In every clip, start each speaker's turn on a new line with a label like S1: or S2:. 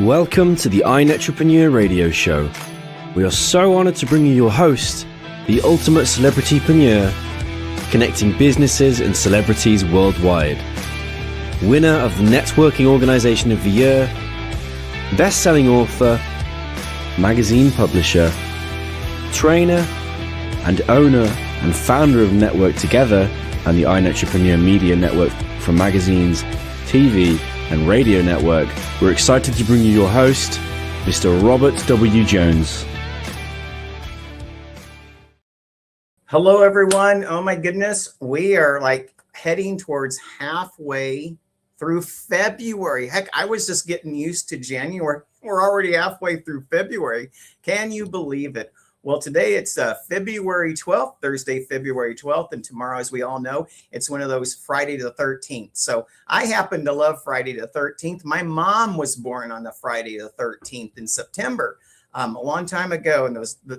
S1: Welcome to the iNetrepreneur Radio Show. We are so honored to bring you your host, the ultimate celebritypreneur, connecting businesses and celebrities worldwide. Winner of the Networking Organization of the Year, best-selling author, magazine publisher, trainer, and owner and founder of Network Together and the iNetrepreneur Media Network from magazines, TV, and radio network. We're excited to bring you your host, Mr. Robert W. Jones.
S2: Hello, everyone. Oh my goodness. We are like heading towards halfway through February. Heck, I was just getting used to January. We're already halfway through February. Can you believe it? Well, today it's February 12th, Thursday, February 12th. And tomorrow, as we all know, it's one of those Friday the 13th. So I happen to love Friday the 13th. My mom was born on the Friday the 13th in September, a long time ago,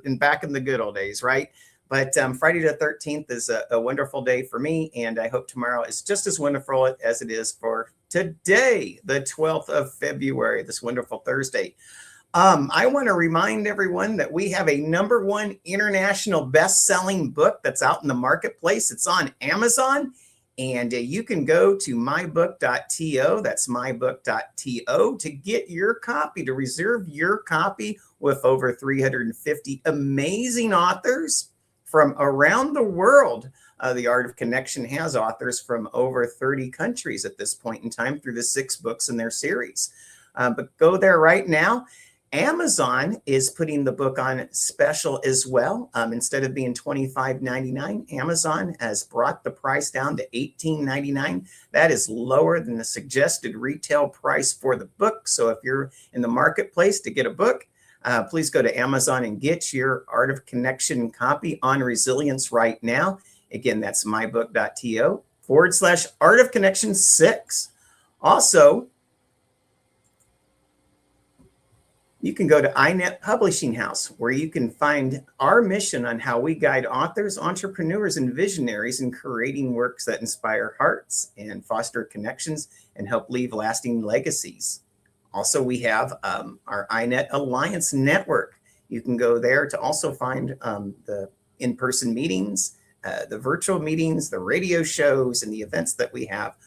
S2: and back in the good old days, right? But Friday the 13th is a wonderful day for me. And I hope tomorrow is just as wonderful as it is for today, the 12th of February, this wonderful Thursday. I want to remind everyone that we have a #1 international best-selling book that's out in the marketplace. It's on Amazon, and you can go to mybook.to, that's mybook.to, to get your copy, to reserve your copy with over 350 amazing authors from around the world. The Art of Connection has authors from over 30 countries at this point in time through the 6 books in their series. But go there right now. Amazon is putting the book on special as well. Instead of being $25.99, Amazon has brought the price down to $18.99. That is lower than the suggested retail price for the book. So if you're in the marketplace to get a book, please go to Amazon and get your Art of Connection copy on resilience right now. Again, that's mybook.to/Art of Connection 6. Also, you can go to iNet Publishing House, where you can find our mission on how we guide authors, entrepreneurs, and visionaries in creating works that inspire hearts and foster connections and help leave lasting legacies. Also, we have our iNet Alliance Network. You can go there to also find the in-person meetings, the virtual meetings, the radio shows, and the events that we have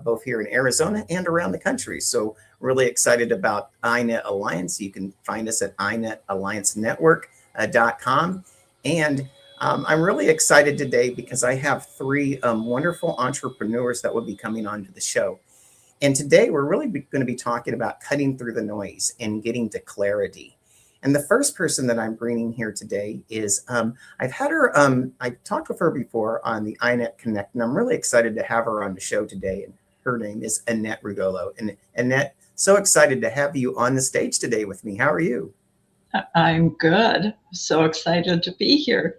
S2: both here in Arizona and around the country. So really excited about iNet Alliance. You can find us at inetalliancenetwork.com. And I'm really excited today because I have 3 wonderful entrepreneurs that will be coming onto the show. And today we're really going to be talking about cutting through the noise and getting to clarity. And the first person that I'm bringing here today is, I've had her, I talked with her before on the iNet Connect, and I'm really excited to have her on the show today. And her name is Annette Rugolo. And Annette, so excited to have you on the stage today with me. How are you?
S3: I'm good. So excited to be here.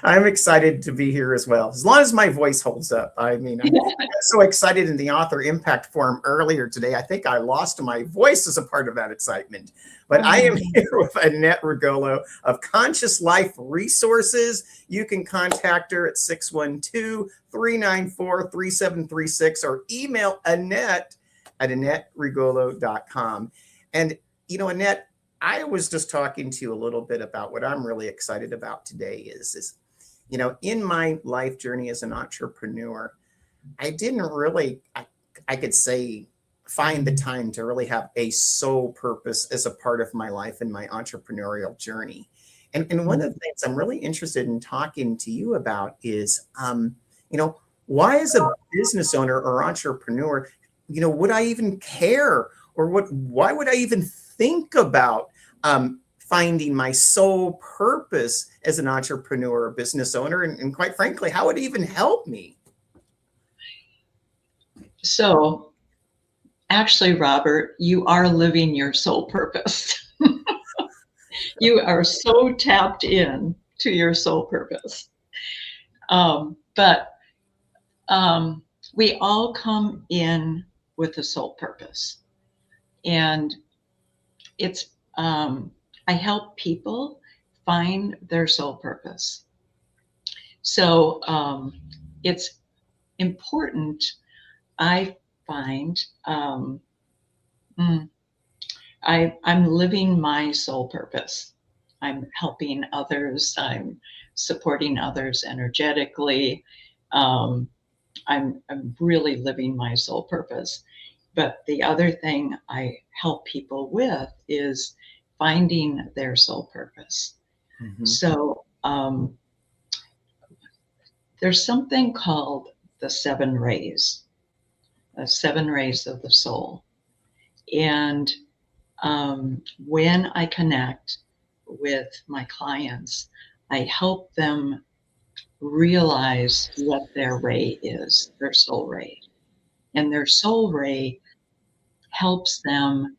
S2: I'm excited to be here as well, as long as my voice holds up. I mean, I'm so excited in the Author Impact Forum earlier today. I think I lost my voice as a part of that excitement. But I am here with Annette Rugolo of Conscious Life Resources. You can contact her at 612-394-3736 or email Annette at AnnetteRugolo.com. And, you know, Annette, I was just talking to you a little bit about what I'm really excited about today is, you know, in my life journey as an entrepreneur, I didn't really, I could say, find the time to really have a sole purpose as a part of my life and my entrepreneurial journey. And one of the things I'm really interested in talking to you about is, you know, why as a business owner or entrepreneur, you know, would I even care, or why would I even think about finding my sole purpose as an entrepreneur or business owner? And quite frankly, how would it even help me?
S3: So actually, Robert, you are living your sole purpose. You are so tapped in to your sole purpose. But we all come in with a sole purpose. And it's, I help people find their sole purpose. So it's important, I find, I'm living my soul purpose. I'm helping others. I'm supporting others energetically. Um, I'm really living my soul purpose. But the other thing I help people with is finding their soul purpose.
S2: Mm-hmm.
S3: So there's something called the 7 rays, the 7 rays of the soul. And when I connect with my clients, I help them realize what their ray is, their soul ray. And their soul ray helps them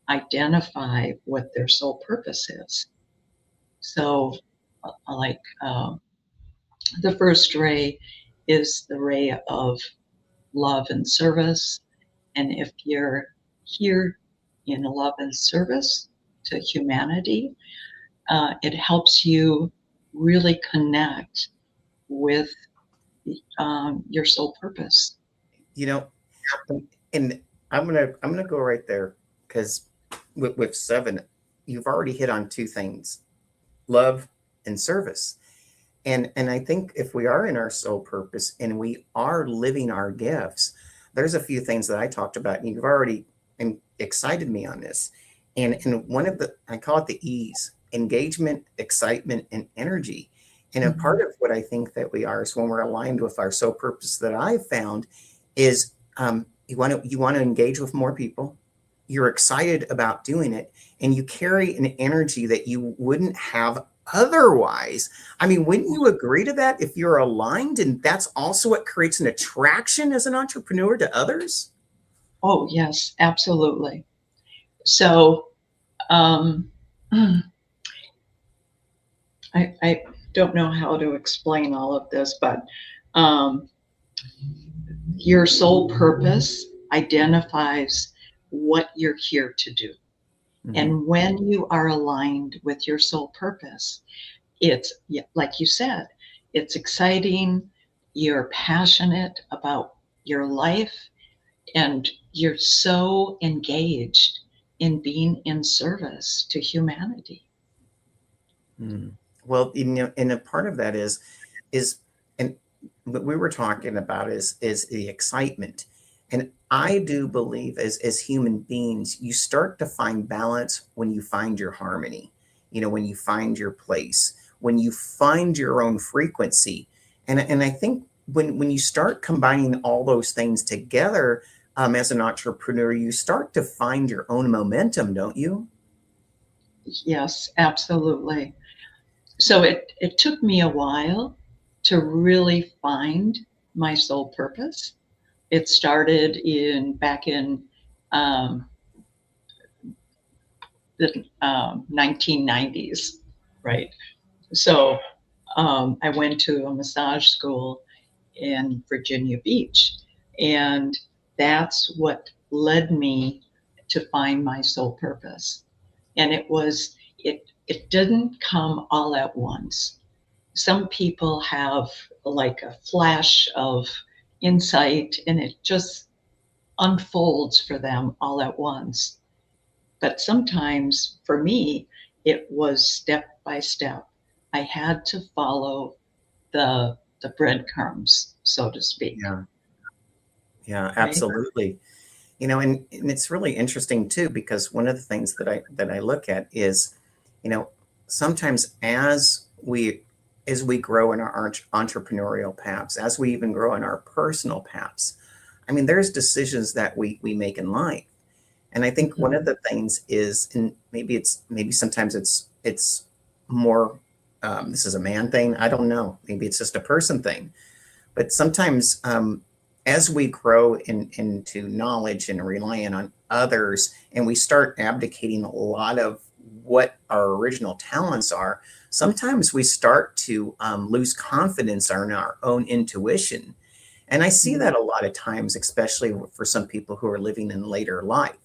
S3: identify what their soul purpose is. So, like the first ray is the ray of love and service. And if you're here in love and service to humanity, it helps you really connect with your soul purpose.
S2: You know, and I'm gonna go right there because with 7, you've already hit on 2 things: love and service. And I think if we are in our soul purpose and we are living our gifts, there's a few things that I talked about, and you've already excited me on this. And one of the, I call it the E's: engagement, excitement, and energy. And a part of what I think that we are is when we're aligned with our soul purpose that I've found is you want to engage with more people. You're excited about doing it, and you carry an energy that you wouldn't have otherwise. I mean, wouldn't you agree to that if you're aligned? And that's also what creates an attraction as an entrepreneur to others.
S3: Oh, yes, absolutely. So um, I don't know how to explain all of this, but um, your soul purpose identifies what you're here to do.
S2: Mhm.
S3: And when you are aligned with your soul purpose, it's like you said, it's exciting, you're passionate about your life, and you're so engaged in being in service to humanity.
S2: Mm. Well, and a part of that is, and what we were talking about is the excitement. And I do believe as human beings, you start to find balance when you find your harmony, when you find your place, when you find your own frequency. And I think when you start combining all those things together, as an entrepreneur, you start to find your own momentum, don't you?
S3: Yes, absolutely. So it took me a while to really find my soul purpose. It started back in um, the 1990s, right? So I went to a massage school in Virginia Beach, and that's what led me to find my soul purpose. And it didn't come all at once. Some people have like a flash of insight and it just unfolds for them all at once. But sometimes for me, it was step by step. I had to follow the breadcrumbs, so to speak.
S2: Yeah. Yeah,
S3: Right?
S2: absolutely. And it's really interesting too, because one of the things that I look at is, you know, sometimes as we grow in our entrepreneurial paths, as we even grow in our personal paths, I mean, there's decisions that we make in life. And I think one of
S3: Mhm.
S2: the things is, and maybe sometimes it's more, this is a man thing. I don't know. Maybe it's just a person thing. But sometimes, as we grow into knowledge and relying on others, and we start abdicating a lot of what our original talents are, sometimes we start to lose confidence in our own intuition. And I see that a lot of times, especially for some people who are living in later life.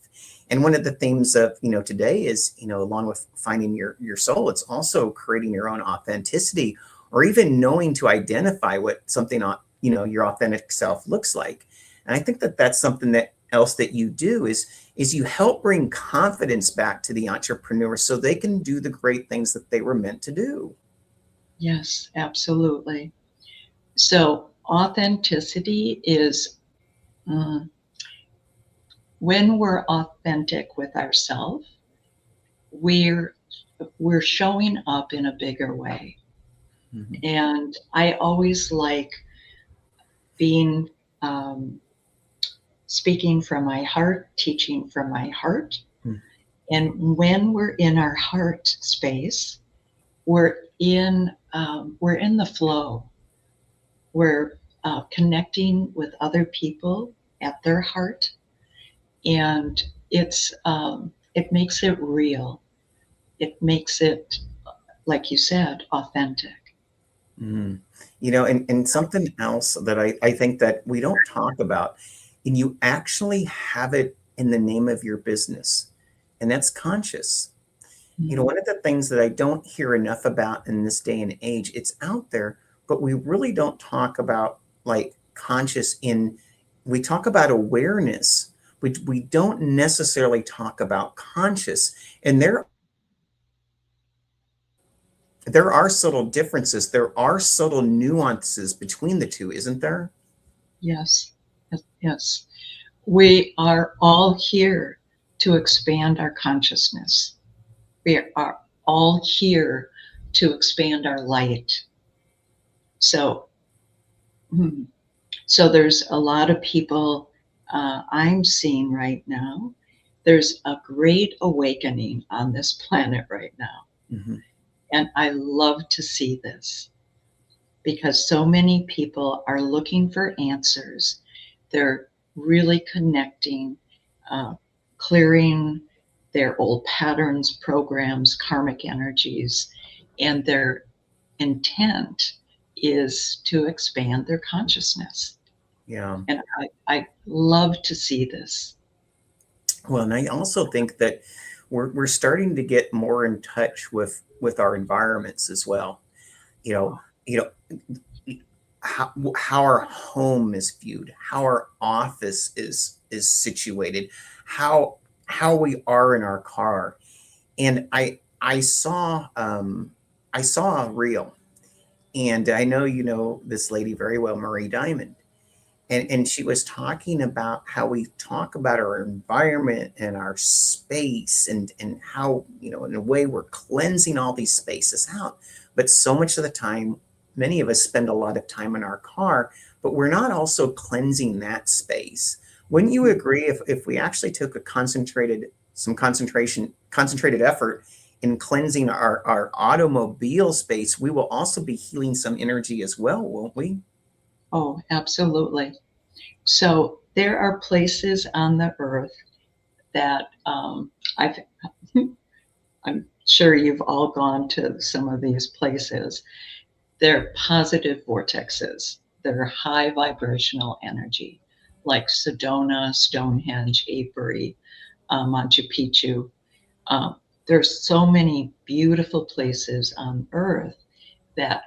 S2: And one of the themes of today is, along with finding your soul, it's also creating your own authenticity, or even knowing to identify what something your authentic self looks like. And I think that that's something that else that you do is you help bring confidence back to the entrepreneur so they can do the great things that they were meant to do.
S3: Yes, absolutely. So authenticity is when we're authentic with ourselves, we're showing up in a bigger way.
S2: Mm-hmm.
S3: And I always like being speaking from my heart, teaching from my heart.
S2: Mm.
S3: And when we're in our heart space, we're in the flow. We're connecting with other people at their heart, and it makes it real. It makes it, like you said, authentic.
S2: Mm. And something else that I think that we don't talk about, and you actually have it in the name of your business, and that's conscious. One of the things that I don't hear enough about in this day and age, it's out there, but we really don't talk about like conscious we talk about awareness, which we don't necessarily talk about conscious. And there are subtle differences. There are subtle nuances between the two, isn't there?
S3: Yes, yes. We are all here to expand our consciousness. We are all here to expand our light. So, so there's a lot of people I'm seeing right now. There's a great awakening on this planet right now.
S2: Mm-hmm.
S3: And I love to see this because so many people are looking for answers. They're really connecting, clearing their old patterns, programs, karmic energies, and their intent is to expand their consciousness.
S2: Yeah.
S3: And I love to see this.
S2: Well, and I also think that we're starting to get more in touch with our environments as well. You know, you know how our home is viewed, how our office is situated, how we are in our car. And I saw a reel, and I know you know this lady very well, Marie Diamond. And she was talking about how we talk about our environment and our space, and how, in a way, we're cleansing all these spaces out. But so much of the time, many of us spend a lot of time in our car, but we're not also cleansing that space. Wouldn't you agree, if we actually took concentrated effort in cleansing our automobile space, we will also be healing some energy as well, won't we?
S3: Oh, absolutely. So there are places on the earth that I've, I'm sure you've all gone to some of these places. They're positive vortexes. They're high vibrational energy, like Sedona, Stonehenge, Avery, Machu Picchu. Um, there's so many beautiful places on earth that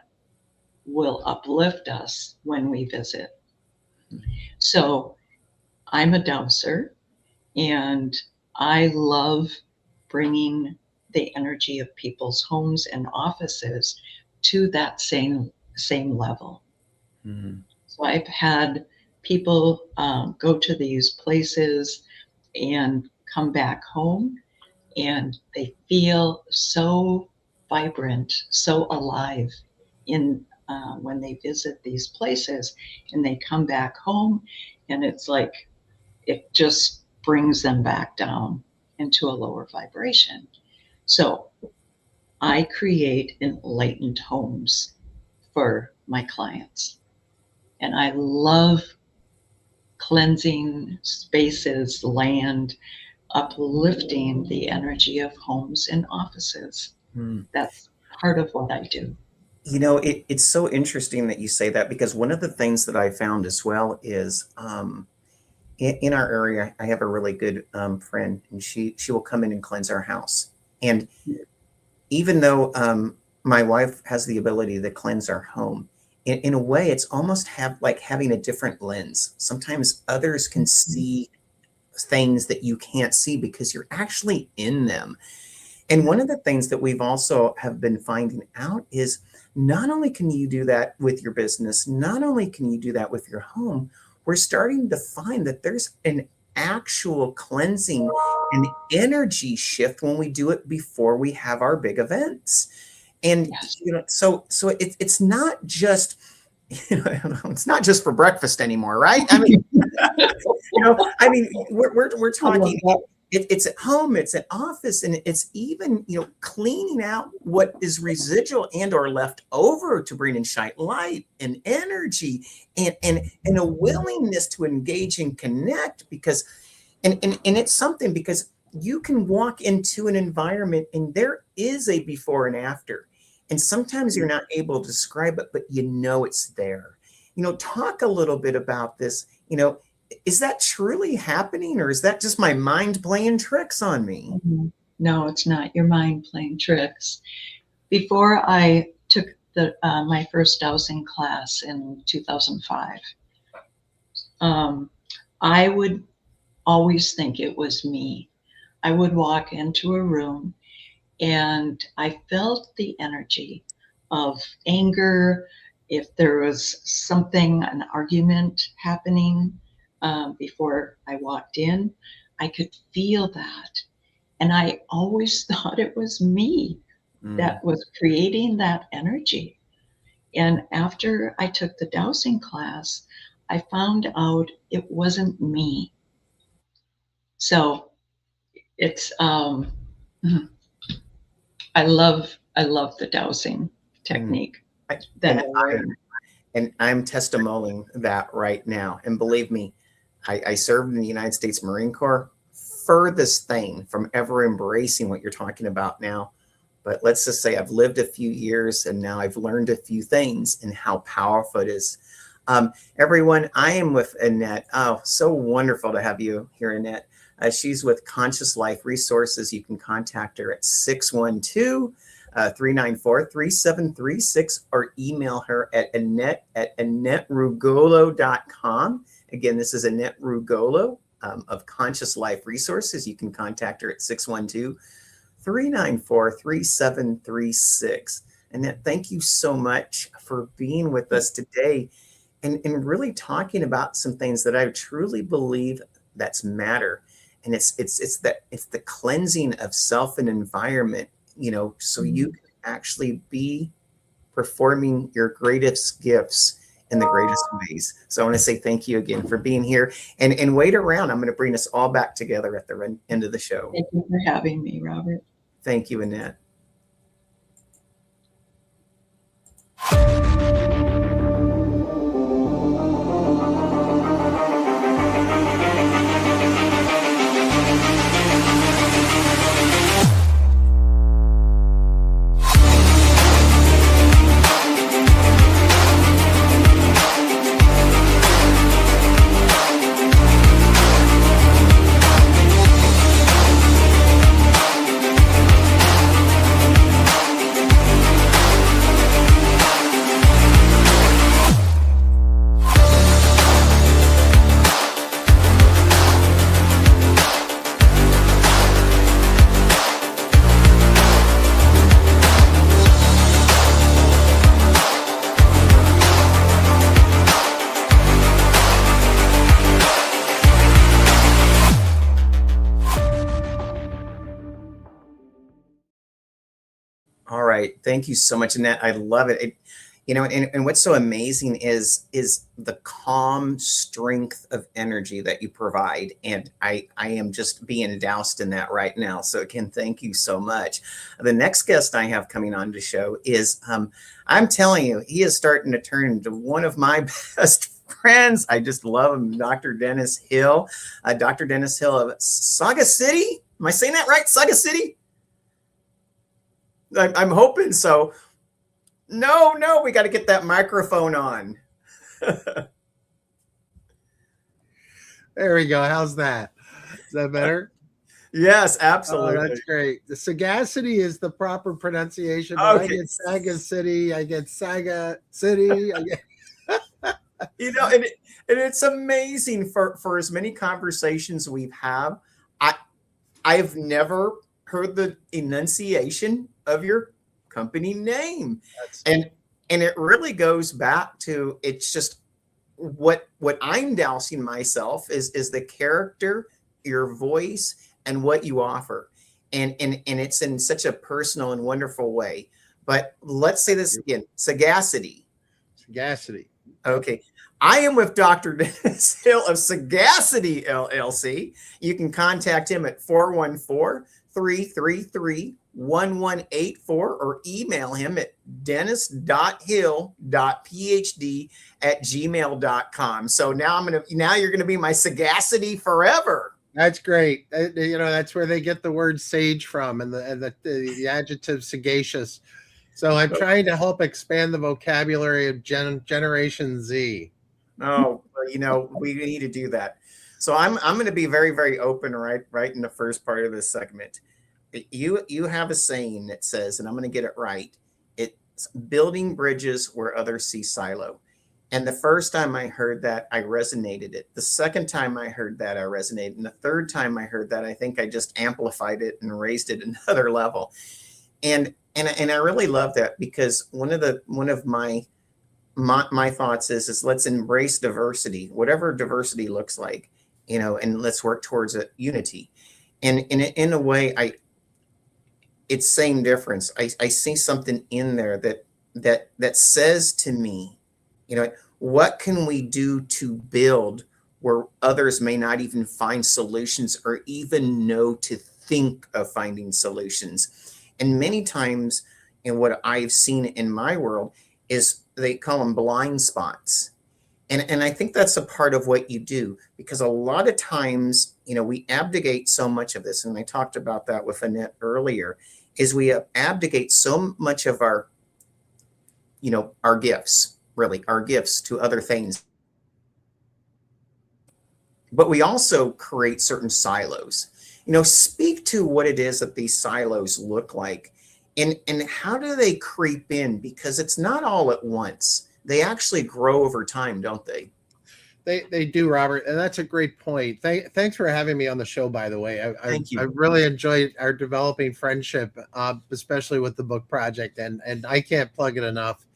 S3: will uplift us when we visit. So I'm a Dowser, and I love bringing the energy of people's homes and offices to that same level.
S2: Mhm.
S3: So I've had people go to these places and come back home, and they feel so vibrant, so alive in when they visit these places, and they come back home, and it's like it just brings them back down into a lower vibration. So I create enlightened homes for my clients, and I love cleansing spaces, land, uplifting the energy of homes and offices.
S2: Hmm.
S3: That's part of what I do.
S2: It's so interesting that you say that, because one of the things that I found as well is, in our area, I have a really good friend, and she will come in and cleanse our house. And even though my wife has the ability to cleanse our home, in a way, it's almost like having a different lens. Sometimes others can see things that you can't see because you're actually in them. And one of the things that we've also have been finding out is not only can you do that with your business, not only can you do that with your home, we're starting to find that there's an actual cleansing and energy shift when we do it before we have our big events. And
S3: Yes.
S2: so it's not just it's not just for breakfast anymore, right? I mean, we're talking. It's at home, it's at office, and it's even cleaning out what is residual and or left over to bring in shine light and energy and a willingness to engage and connect, because and it's something, because you can walk into an environment and there is a before and after, and sometimes you're not able to describe it, but it's there. Talk a little bit about this. Is that truly happening, or is that just my mind playing tricks on me?
S3: No, it's not your mind playing tricks. Before I took my first dowsing class in 2005, I would always think it was me. I would walk into a room and I felt the energy of anger. If there was something, an argument happening, before I walked in, I could feel that. And I always thought it was me that was creating that energy. And after I took the dowsing class, I found out it wasn't me. So it's, I love the dowsing technique.
S2: And I'm testimonying that right now. And believe me, I served in the United States Marine Corps, furthest thing from ever embracing what you're talking about now. But let's just say I've lived a few years and now I've learned a few things and how powerful it is. Everyone, I am with Annette. Oh, so wonderful to have you here, Annette. She's with Conscious Life Resources. You can contact her at 612-394-3736 or email her at annette@annetterugolo.com. Again, this is Annette Rugolo of Conscious Life Resources. You can contact her at 612-394-3736. Annette, thank you so much for being with us today and really talking about some things that I truly believe that's matter. And it's the cleansing of self and environment, so you can actually be performing your greatest gifts in the greatest ways. So I want to say thank you again for being here, and wait around. I'm going to bring us all back together at the end of the show.
S3: Thank you for having me, Robert.
S2: Thank you, Annette. All right. Thank you so much, Annette. I love it. And what's so amazing is the calm strength of energy that you provide. And I am just being doused in that right now. So again, thank you so much. The next guest I have coming on the show is, I'm telling you, he is starting to turn into one of my best friends. I just love him, Dr. Dennis Hill. Dr. Dennis Hill of Sagacity. Am I saying that right? Sagacity? I'm hoping so. No, we got to get that microphone on.
S4: There we go. How's that? Is that better?
S2: Yes, absolutely.
S4: Oh, that's great. The Sagacity is the proper pronunciation.
S2: Okay.
S4: I get Sagacity. I get Sagacity.
S2: You know, and it's amazing for as many conversations we've had. I I've never heard the enunciation of your company name.
S4: That's
S2: And it really goes back to, it's just what I'm dousing myself is the character, your voice, and what you offer. And it's in such a personal and wonderful way. But let's say this again, Sagacity.
S4: Sagacity.
S2: Okay. I am with Dr. Dennis Hill of Sagacity LLC. You can contact him at 414-333-1184 or email him at dennis.hill.phd@gmail.com. So now you're going to be my Sagacity forever.
S4: That's great. You know, that's where they get the word sage from, and the adjective sagacious. So I'm trying to help expand the vocabulary of Generation Z.
S2: Oh, you know, we need to do that. So I'm going to be very, very open right in the first part of this segment. You have a saying that says, and I'm going to get it right, it's building bridges where others see silo. And the first time I heard that, I resonated it. The second time I heard that, I resonated. And the third time I heard that, I think I just amplified it and raised it another level. And I really love that, because one of my thoughts is let's embrace diversity, whatever diversity looks like, you know, and let's work towards a unity. And in a way, it's same difference. I see something in there that says to me, you know, what can we do to build where others may not even find solutions or even know to think of finding solutions? And many times, in what I've seen in my world, is they call them blind spots. And I think that's a part of what you do, because a lot of times, you know, we abdicate so much of this. And I talked about that with Annette earlier, is we abdicate so much of our, you know, our gifts to other things. But we also create certain silos. You know, speak to what it is that these silos look like, and how do they creep in? Because it's not all at once. They actually grow over time, don't they?
S4: They do, Robert, and that's a great point. Thanks for having me on the show, by the way.
S2: Thank you.
S4: I really enjoyed our developing friendship, especially with the book project, and I can't plug it enough,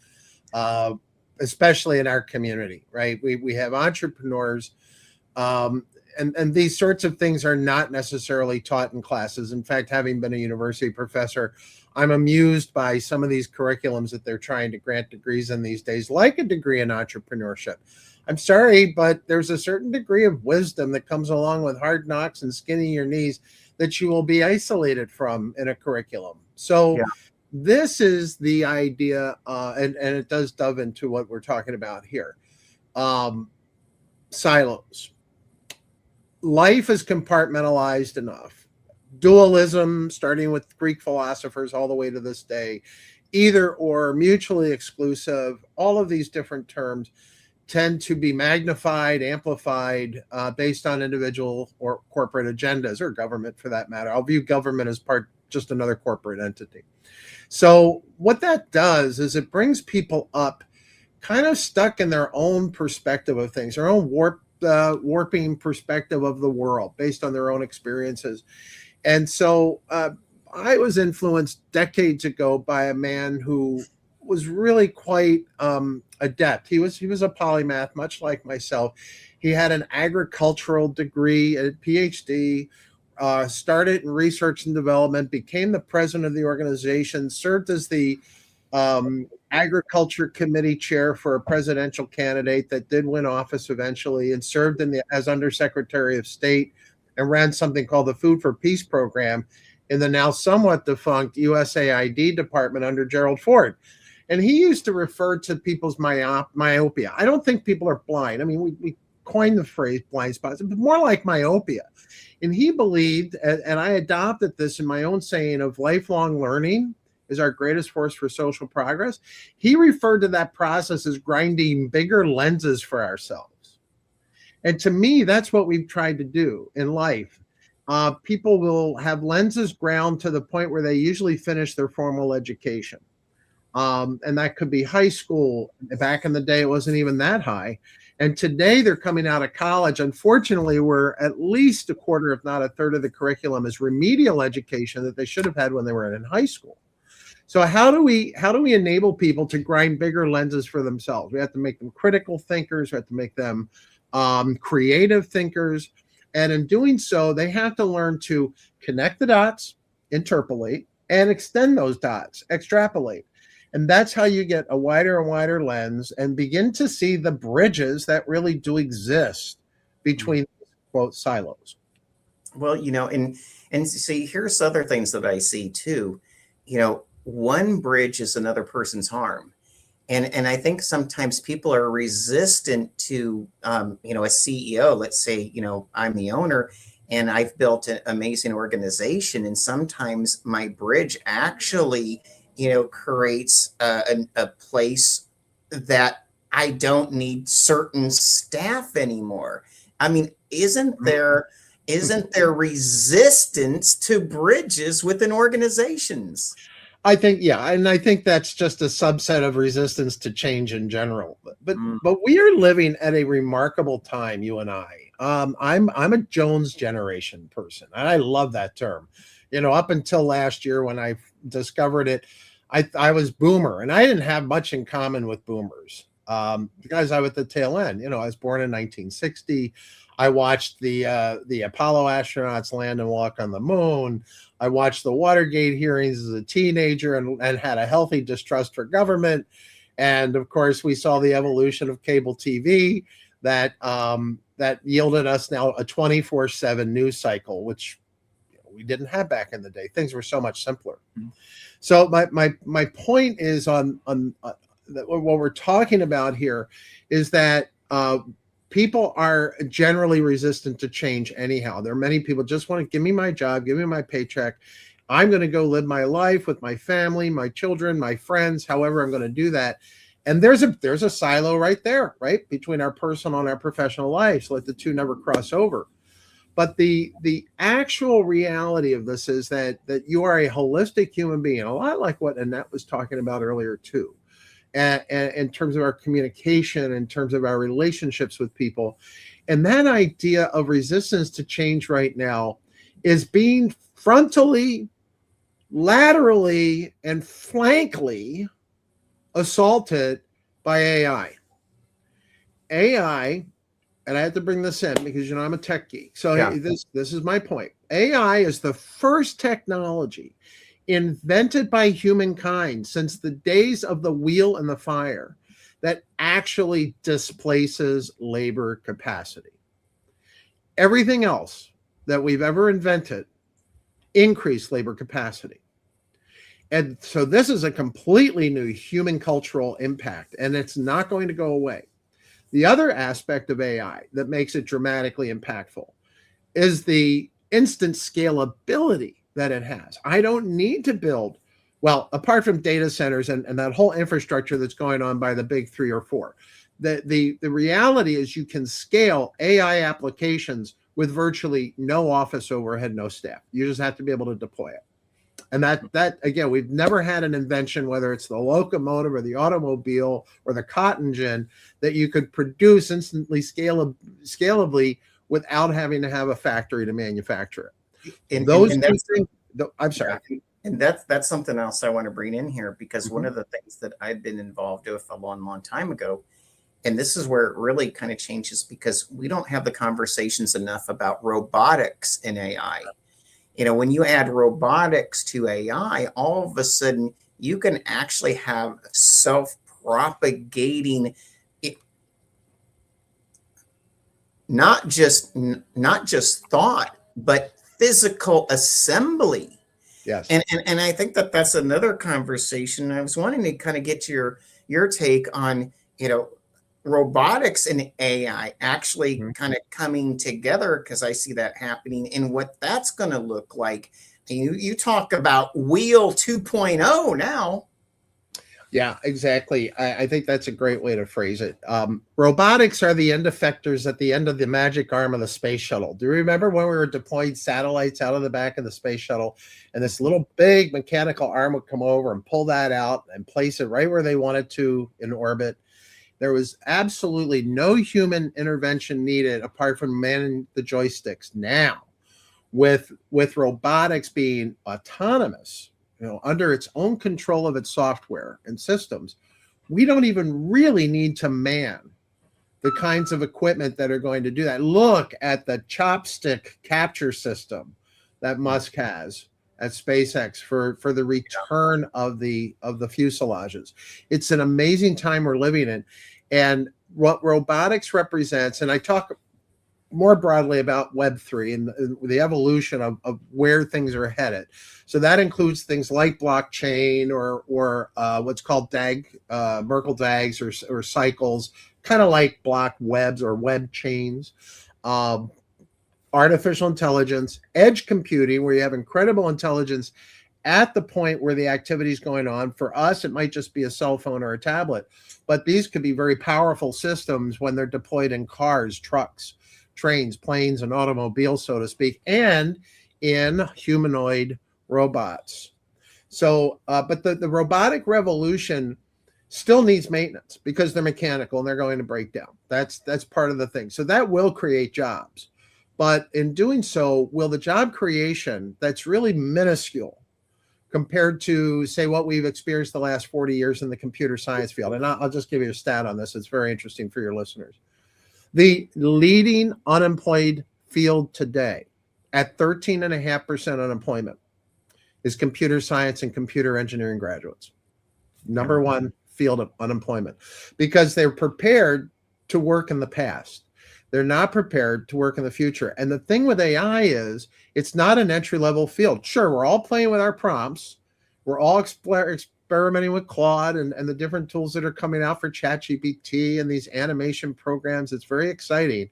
S4: especially in our community, right? We have entrepreneurs, and these sorts of things are not necessarily taught in classes. In fact, having been a university professor, I'm amused by some of these curriculums that they're trying to grant degrees in these days, like a degree in entrepreneurship. I'm sorry, but there's a certain degree of wisdom that comes along with hard knocks and skinning your knees that you will be isolated from in a curriculum. So this is the idea, and it does dove into what we're talking about here. Silos. Life is compartmentalized enough. Dualism, starting with Greek philosophers all the way to this day, either or, mutually exclusive, all of these different terms tend to be magnified, amplified based on individual or corporate agendas, or government for that matter. I'll view government as just another corporate entity. So what that does is it brings people up kind of stuck in their own perspective of things, their own warping perspective of the world based on their own experiences. And so I was influenced decades ago by a man who was really quite adept. He was a polymath, much like myself. He had an agricultural degree, a PhD, started in research and development, became the president of the organization, served as the agriculture committee chair for a presidential candidate that did win office eventually, and served as undersecretary of state, and ran something called the Food for Peace program in the now somewhat defunct USAID department under Gerald Ford. And he used to refer to people's myopia. I don't think people are blind. I mean, we coined the phrase blind spots, but more like myopia. And he believed, and I adopted this in my own saying of lifelong learning is our greatest force for social progress. He referred to that process as grinding bigger lenses for ourselves. And to me, that's what we've tried to do in life. People will have lenses ground to the point where they usually finish their formal education. And that could be high school. Back in the day, it wasn't even that high. And today they're coming out of college. Unfortunately, where at least a quarter, if not a third of the curriculum is remedial education that they should have had when they were in high school. So how do we enable people to grind bigger lenses for themselves? We have to make them critical thinkers. We have to make them creative thinkers. And in doing so, they have to learn to connect the dots, interpolate, and extend those dots, extrapolate. And that's how you get a wider and wider lens and begin to see the bridges that really do exist between, quote, silos.
S2: Well, and see, here's other things that I see too. One bridge is another person's harm. And I think sometimes people are resistant to, a CEO. Let's say, I'm the owner and I've built an amazing organization. And sometimes my bridge actually, creates a place that I don't need certain staff anymore. I mean, isn't there resistance to bridges within organizations?
S4: I think, yeah, and I think that's just a subset of resistance to change in general. But we are living at a remarkable time, you and I. I'm a Jones generation person, and I love that term. Up until last year when I discovered it, I was boomer, and I didn't have much in common with boomers because I was at the tail end. I was born in 1960. I watched the Apollo astronauts land and walk on the moon. I watched the Watergate hearings as a teenager and had a healthy distrust for government. And of course, we saw the evolution of cable TV that yielded us now a 24/7 news cycle, which we didn't have back in the day. Things were so much simpler. Mm-hmm. So my point is on that what we're talking about here is that people are generally resistant to change anyhow. There are many people just want to give me my job, give me my paycheck. I'm going to go live my life with my family, my children, my friends, however I'm going to do that. And there's a silo right there, right, between our personal and our professional lives. So let the two never cross over. But the actual reality of this is that you are a holistic human being, a lot like what Annette was talking about earlier too. And in terms of our communication, in terms of our relationships with people. And that idea of resistance to change right now is being frontally, laterally, and flankly assaulted by AI. AI, and I have to bring this in because, I'm a tech geek. So yeah. This is my point. AI is the first technology invented by humankind since the days of the wheel and the fire that actually displaces labor capacity. Everything else that we've ever invented increased labor capacity. And so this is a completely new human cultural impact, and it's not going to go away. The other aspect of AI that makes it dramatically impactful is the instant scalability that it has. I don't need to build, well, apart from data centers and that whole infrastructure that's going on by the big 3 or 4. The reality is you can scale AI applications with virtually no office overhead, no staff. You just have to be able to deploy it. And that again, we've never had an invention, whether it's the locomotive or the automobile or the cotton gin, that you could produce instantly scalably without having to have a factory to manufacture it. I'm sorry.
S2: And that's something else I want to bring in here, because one of the things that I've been involved with a long time ago, and this is where it really kind of changes, because we don't have the conversations enough about robotics in AI. When you add robotics to AI, all of a sudden you can actually have self-propagating, not just thought, but physical assembly.
S4: Yes.
S2: And I think that's another conversation. I was wanting to kind of get your take on, robotics and AI actually kind of coming together, because I see that happening, and what that's going to look like. You talk about wheel 2.0 now.
S4: Yeah, exactly. I think that's a great way to phrase it. Robotics are the end effectors at the end of the magic arm of the space shuttle. Do you remember when we were deploying satellites out of the back of the space shuttle, and this little big mechanical arm would come over and pull that out and place it right where they wanted to in orbit? There was absolutely no human intervention needed apart from manning the joysticks. Now, with robotics being autonomous, under its own control of its software and systems, we don't even really need to man the kinds of equipment that are going to do that. Look at the chopstick capture system that Musk has at SpaceX for the return of the fuselages. It's an amazing time we're living in. And what robotics represents, and I talk more broadly about Web3 and the evolution of where things are headed. So that includes things like blockchain or what's called Merkle DAGs or cycles, kind of like block webs or web chains, artificial intelligence, edge computing, where you have incredible intelligence at the point where the activity is going on. For us, it might just be a cell phone or a tablet, but these could be very powerful systems when they're deployed in cars, trucks, trains, planes, and automobiles, so to speak, and in humanoid robots. So, but the robotic revolution still needs maintenance because they're mechanical and they're going to break down. That's part of the thing. So that will create jobs. But in doing so, will the job creation that's really minuscule compared to, say, what we've experienced the last 40 years in the computer science field, and I'll just give you a stat on this. It's very interesting for your listeners. The leading unemployed field today at 13.5% unemployment is computer science and computer engineering graduates. Number one field of unemployment, because they're prepared to work in the past. They're not prepared to work in the future. And the thing with AI is it's not an entry-level field. Sure, we're all playing with our prompts. We're all experimenting with Claude and the different tools that are coming out for ChatGPT and these animation programs. It's very exciting.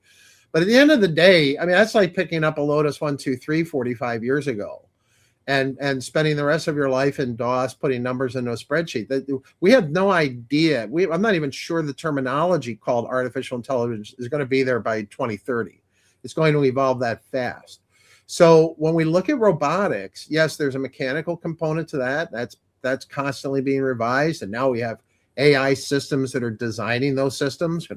S4: But at the end of the day, I mean, that's like picking up a Lotus 123 45 years ago and spending the rest of your life in DOS putting numbers into a spreadsheet. We have no idea. I'm not even sure the terminology called artificial intelligence is going to be there by 2030. It's going to evolve that fast. So when we look at robotics, yes, there's a mechanical component to that. That's constantly being revised. And now we have AI systems that are designing those systems.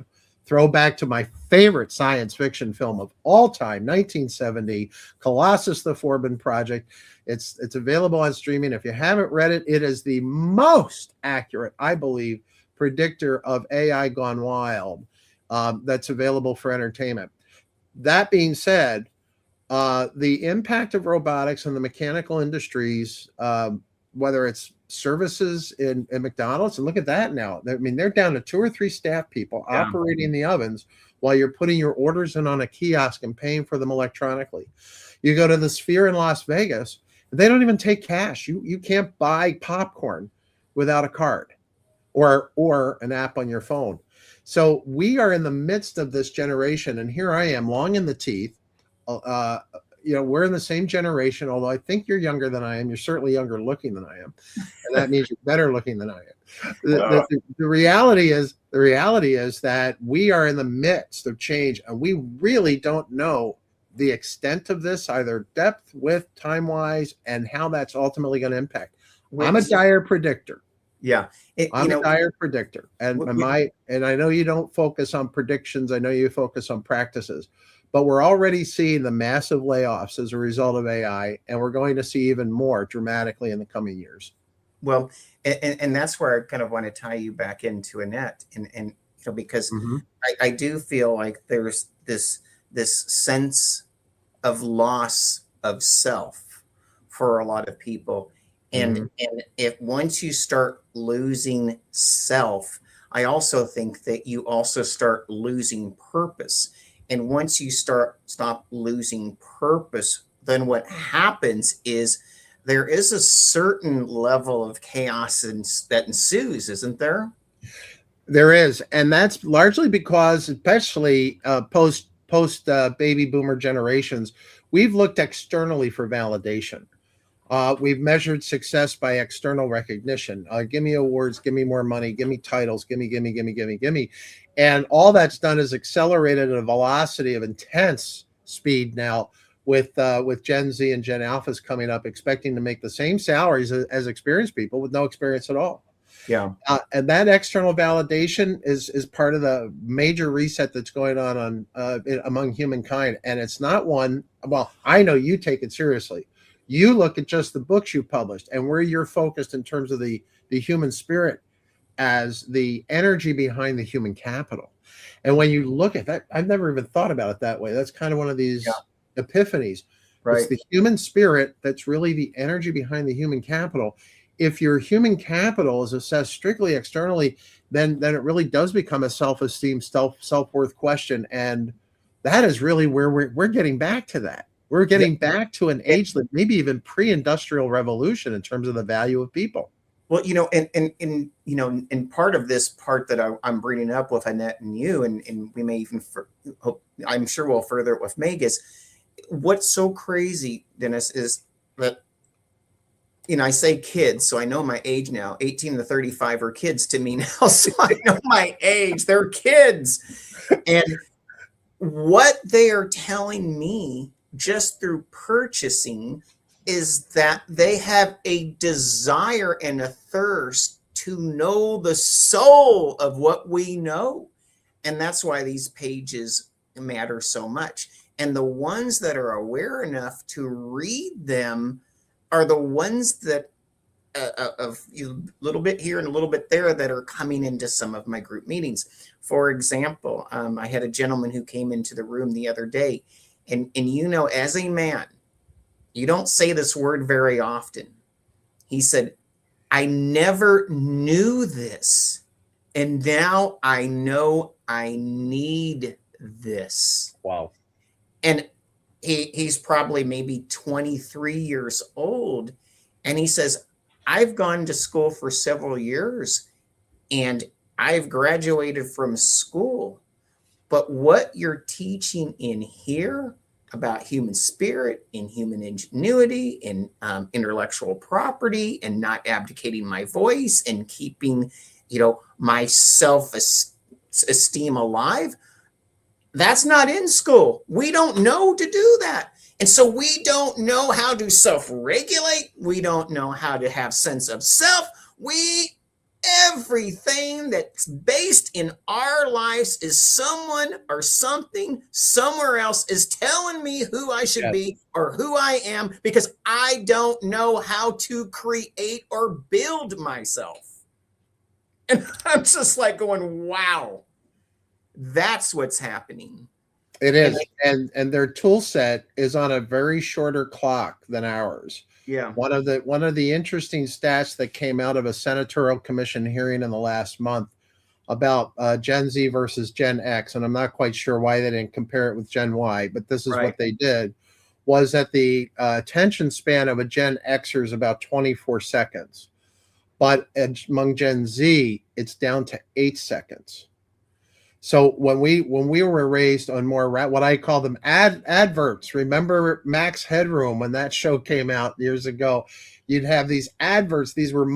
S4: Throw back to my favorite science fiction film of all time, 1970, Colossus the Forbin Project. It's available on streaming. If you haven't read it, it is the most accurate, I believe, predictor of AI gone wild that's available for entertainment. That being said, the impact of robotics on the mechanical industries, whether it's services in McDonald's, and look at that now. I mean, they're down to 2 or 3 staff people operating the ovens while you're putting your orders in on a kiosk and paying for them electronically. You go to the Sphere in Las Vegas, they don't even take cash. You can't buy popcorn without a card or an app on your phone. So we are in the midst of this generation, and here I am, long in the teeth. We're in the same generation, although I think you're younger than I am. You're certainly younger looking than I am. And that means you're better looking than I am. The reality is that we are in the midst of change, and we really don't know the extent of this, either depth, width, time-wise, and how that's ultimately going to impact. I'm a dire predictor.
S2: Yeah.
S4: I'm a dire predictor. And I know you don't focus on predictions. I know you focus on practices. But we're already seeing the massive layoffs as a result of AI, and we're going to see even more dramatically in the coming years.
S2: Well, and that's where I kind of want to tie you back into Annette, and because I do feel like there's this sense of loss of self for a lot of people, and if once you start losing self, I also think that you also start losing purpose. And once you stop losing purpose, then what happens is there is a certain level of chaos that ensues, isn't there?
S4: There is, and that's largely because, especially post baby boomer generations, we've looked externally for validation. We've measured success by external recognition. Give me awards, give me more money, give me titles, give me. And all that's done is accelerated at a velocity of intense speed now with Gen Z and Gen Alphas coming up, expecting to make the same salaries as experienced people with no experience at all.
S2: Yeah.
S4: And that external validation is part of the major reset that's going on among humankind. And it's not one, well, I know you take it seriously. You look at just the books you published and where you're focused in terms of the human spirit as the energy behind the human capital. And when you look at that, I've never even thought about it that way. That's kind of one of these epiphanies.
S2: Right.
S4: It's the human spirit that's really the energy behind the human capital. If your human capital is assessed strictly externally, then it really does become a self-esteem, self-worth question. And that is really where we're getting back to that. We're getting back to an age that maybe even pre-industrial revolution in terms of the value of people.
S2: Well, and part of this part that I'm bringing up with Annette and you, and we may even, I'm sure we'll further it with Meg, is what's so crazy, Dennis, is that, I say kids, so I know my age now. 18 to 35 are kids to me now, so I know my age. They're kids. And what they are telling me just through purchasing is that they have a desire and a thirst to know the soul of what we know. And that's why these pages matter so much. And the ones that are aware enough to read them are the ones that a little bit here and a little bit there that are coming into some of my group meetings. For example, I had a gentleman who came into the room the other day, and as a man, you don't say this word very often. He said, I never knew this, and now I know I need this.
S4: Wow.
S2: And he's probably maybe 23 years old. And he says, I've gone to school for several years and I've graduated from school. But what you're teaching in here about human spirit and human ingenuity and intellectual property and not abdicating my voice and keeping, my self-esteem alive, that's not in school. We don't know to do that. And so we don't know how to self-regulate. We don't know how to have sense of self. Everything that's based in our lives is someone or something somewhere else is telling me who I should be or who I am, because I don't know how to create or build myself. And I'm just like going, wow. That's what's happening.
S4: It is. And their tool set is on a very shorter clock than ours.
S2: Yeah.
S4: One of the interesting stats that came out of a senatorial commission hearing in the last month about Gen Z versus Gen X, and I'm not quite sure why they didn't compare it with Gen Y, but this is what they did, was that the attention span of a Gen Xer is about 24 seconds. But among Gen Z, it's down to 8 seconds. So when we were raised on more what I call them adverts, remember Max Headroom when that show came out years ago? You'd have these adverts. These were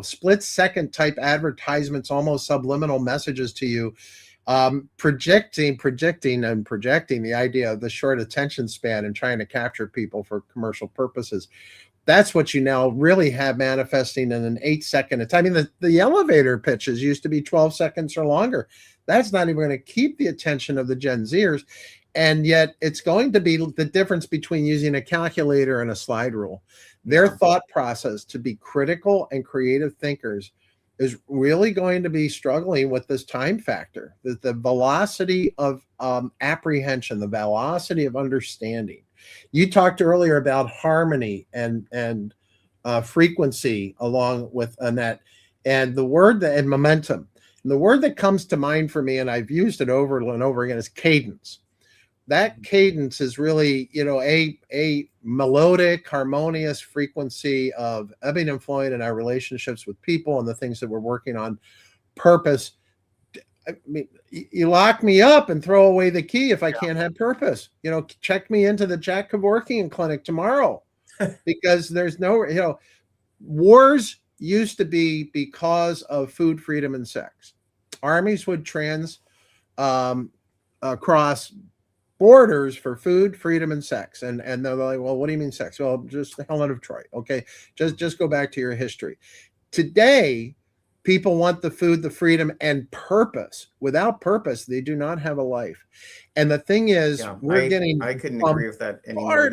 S4: split second type advertisements, almost subliminal messages to you, projecting the idea of the short attention span and trying to capture people for commercial purposes. That's what you now really have manifesting in an 8 second. I mean, the elevator pitches used to be 12 seconds or longer. That's not even going to keep the attention of the Gen Zers. And yet it's going to be the difference between using a calculator and a slide rule. Their thought process to be critical and creative thinkers is really going to be struggling with this time factor, the velocity of apprehension, the velocity of understanding. You talked earlier about harmony and frequency along with Annette, and the word and momentum. And the word that comes to mind for me, and I've used it over and over again, is cadence. That cadence is really, a melodic, harmonious frequency of ebbing and flowing in our relationships with people and the things that we're working on. Purpose. I mean, you lock me up and throw away the key if I can't have purpose. Check me into the Jack Kevorkian clinic tomorrow. because there's no, wars used to be because of food, freedom, and sex. Armies would cross borders for food, freedom, and sex. And they're like, well, what do you mean sex? Well, just the Helen of Troy. Okay. Just go back to your history. Today, people want the food, the freedom, and purpose. Without purpose, they do not have a life. And the thing is,
S2: I couldn't agree with that anymore.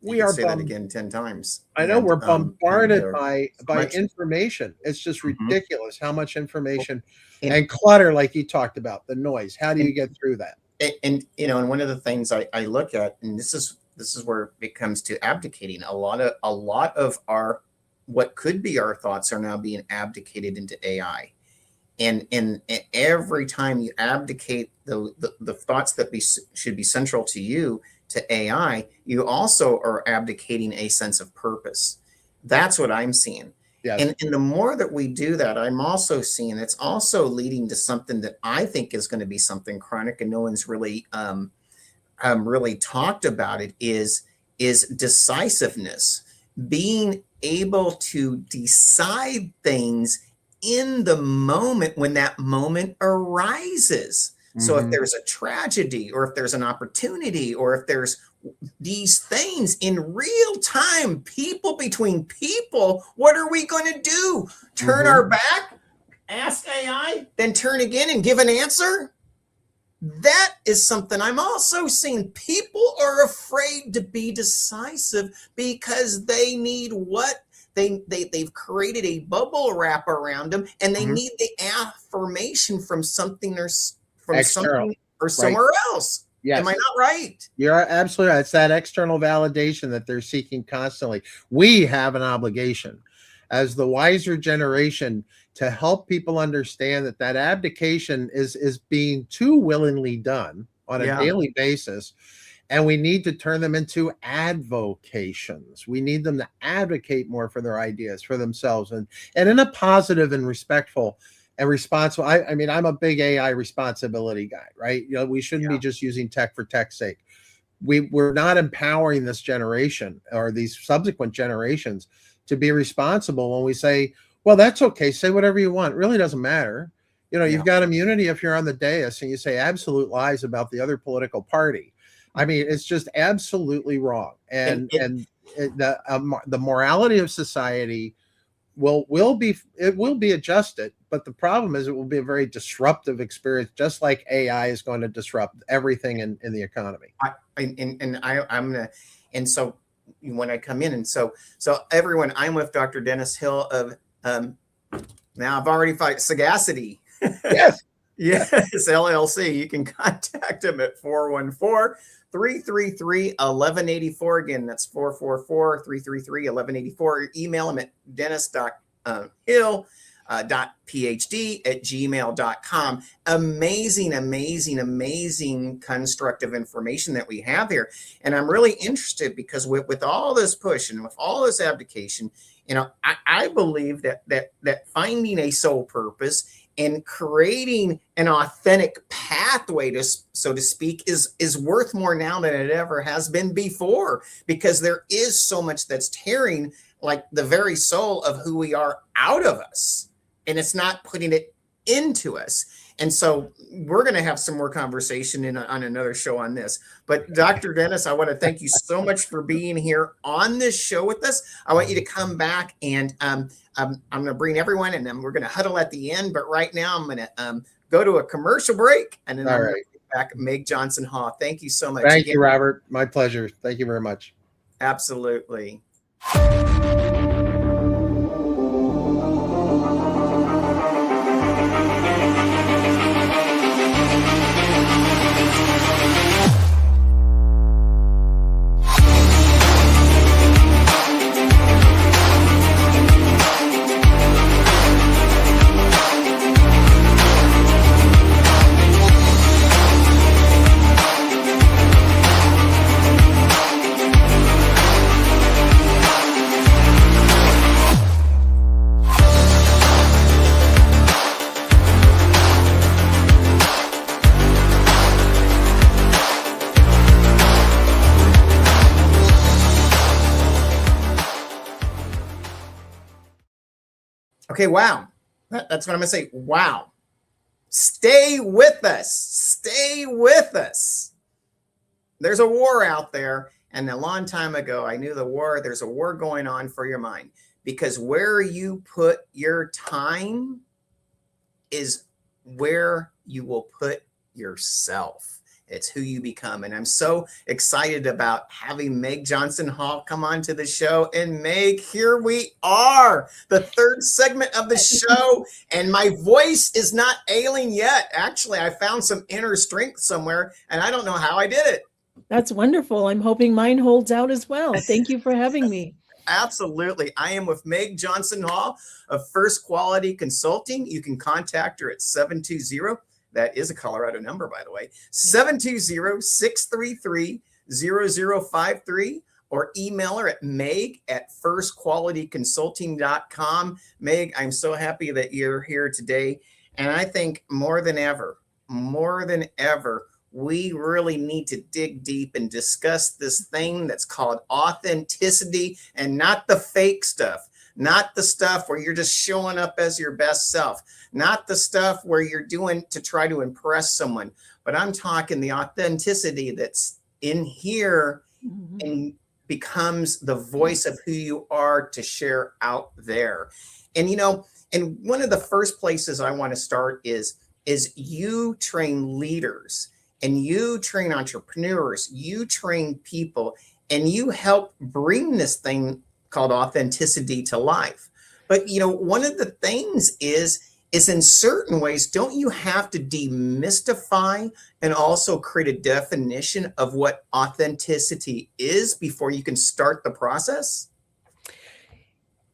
S2: We are say that again 10 times.
S4: I know we're bombarded by information. It's just ridiculous how much information and clutter, like you talked about, the noise. How do you get through that?
S2: And and one of the things I look at, and this is where it comes to abdicating. A lot of our what could be our thoughts are now being abdicated into AI. And every time you abdicate the thoughts that should be central to you to AI, you also are abdicating a sense of purpose. That's what I'm seeing. Yes. And the more that we do that, I'm also seeing it's also leading to something that I think is going to be something chronic, and no one's really really talked about it, is decisiveness. Being able to decide things in the moment when that moment arises. So if there's a tragedy, or if there's an opportunity, or if there's these things in real time, people between people, what are we going to do? Turn our back, ask AI, then turn again and give an answer? That is something I'm also seeing. People are afraid to be decisive because they need what? They've created a bubble wrap around them, and they need the affirmation from something or from external, something or somewhere else. Yes. Am I not right?
S4: You're absolutely right. It's that external validation that they're seeking constantly. We have an obligation as the wiser generation to help people understand that abdication is being too willingly done on a daily basis. And we need to turn them into advocations. We need them to advocate more for their ideas, for themselves, and in a positive and respectful and responsible. I mean, I'm a big AI responsibility guy, right? We shouldn't be just using tech for tech's sake. We're not empowering this generation or these subsequent generations to be responsible when we say, well, that's okay. Say whatever you want. It really doesn't matter. You've got immunity if you're on the dais and you say absolute lies about the other political party. I mean, it's just absolutely wrong. And the morality of society will be adjusted, but the problem is it will be a very disruptive experience, just like AI is going to disrupt everything in the economy.
S2: So when I come in, so everyone, I'm with Dr. Dennis Hill of now I've already found Sagacity.
S4: Yes.
S2: Yes, LLC. You can contact him at 414-333-1184. Again, that's 444-333-1184. Email him at dennis.hill.phd@gmail.com. Amazing constructive information that we have here. And I'm really interested because with all this push and with all this abdication, I believe that finding a soul purpose and creating an authentic pathway to, so to speak, is worth more now than it ever has been before, because there is so much that's tearing like the very soul of who we are out of us, and it's not putting it into us. And so we're going to have some more conversation on another show on this. But Dr. Dennis, I want to thank you so much for being here on this show with us. I want you to come back, and I'm going to bring everyone, and then we're going to huddle at the end. But right now I'm going to go to a commercial break, and then I'm going to get back Meg Johnson-Haw. Thank you so much.
S4: Thank you, Robert. My pleasure. Thank you very much.
S2: Absolutely. Okay, wow. That's what I'm going to say. Wow. Stay with us. Stay with us. There's a war out there. And a long time ago, I knew there's a war going on for your mind, because where you put your time is where you will put yourself. It's who you become. And I'm so excited about having Meg Johnson Hall come on to the show. And Meg, here we are, the third segment of the show. And my voice is not ailing yet. Actually, I found some inner strength somewhere, and I don't know how I did it.
S5: That's wonderful. I'm hoping mine holds out as well. Thank you for having me.
S2: Absolutely. I am with Meg Johnson Hall of First Quality Consulting. You can contact her at 720. That is a Colorado number, by the way, 720-633-0053, or email her at meg@firstqualityconsulting.com. Meg, I'm so happy that you're here today. And I think more than ever, we really need to dig deep and discuss this thing that's called authenticity, and not the fake stuff. Not the stuff where you're just showing up as your best self, not the stuff where you're doing to try to impress someone, but I'm talking the authenticity that's in here and becomes the voice of who you are to share out there. And, and one of the first places I want to start is you train leaders, and you train entrepreneurs, you train people, and you help bring this thing called authenticity to life. But one of the things is in certain ways, don't you have to demystify and also create a definition of what authenticity is before you can start the process?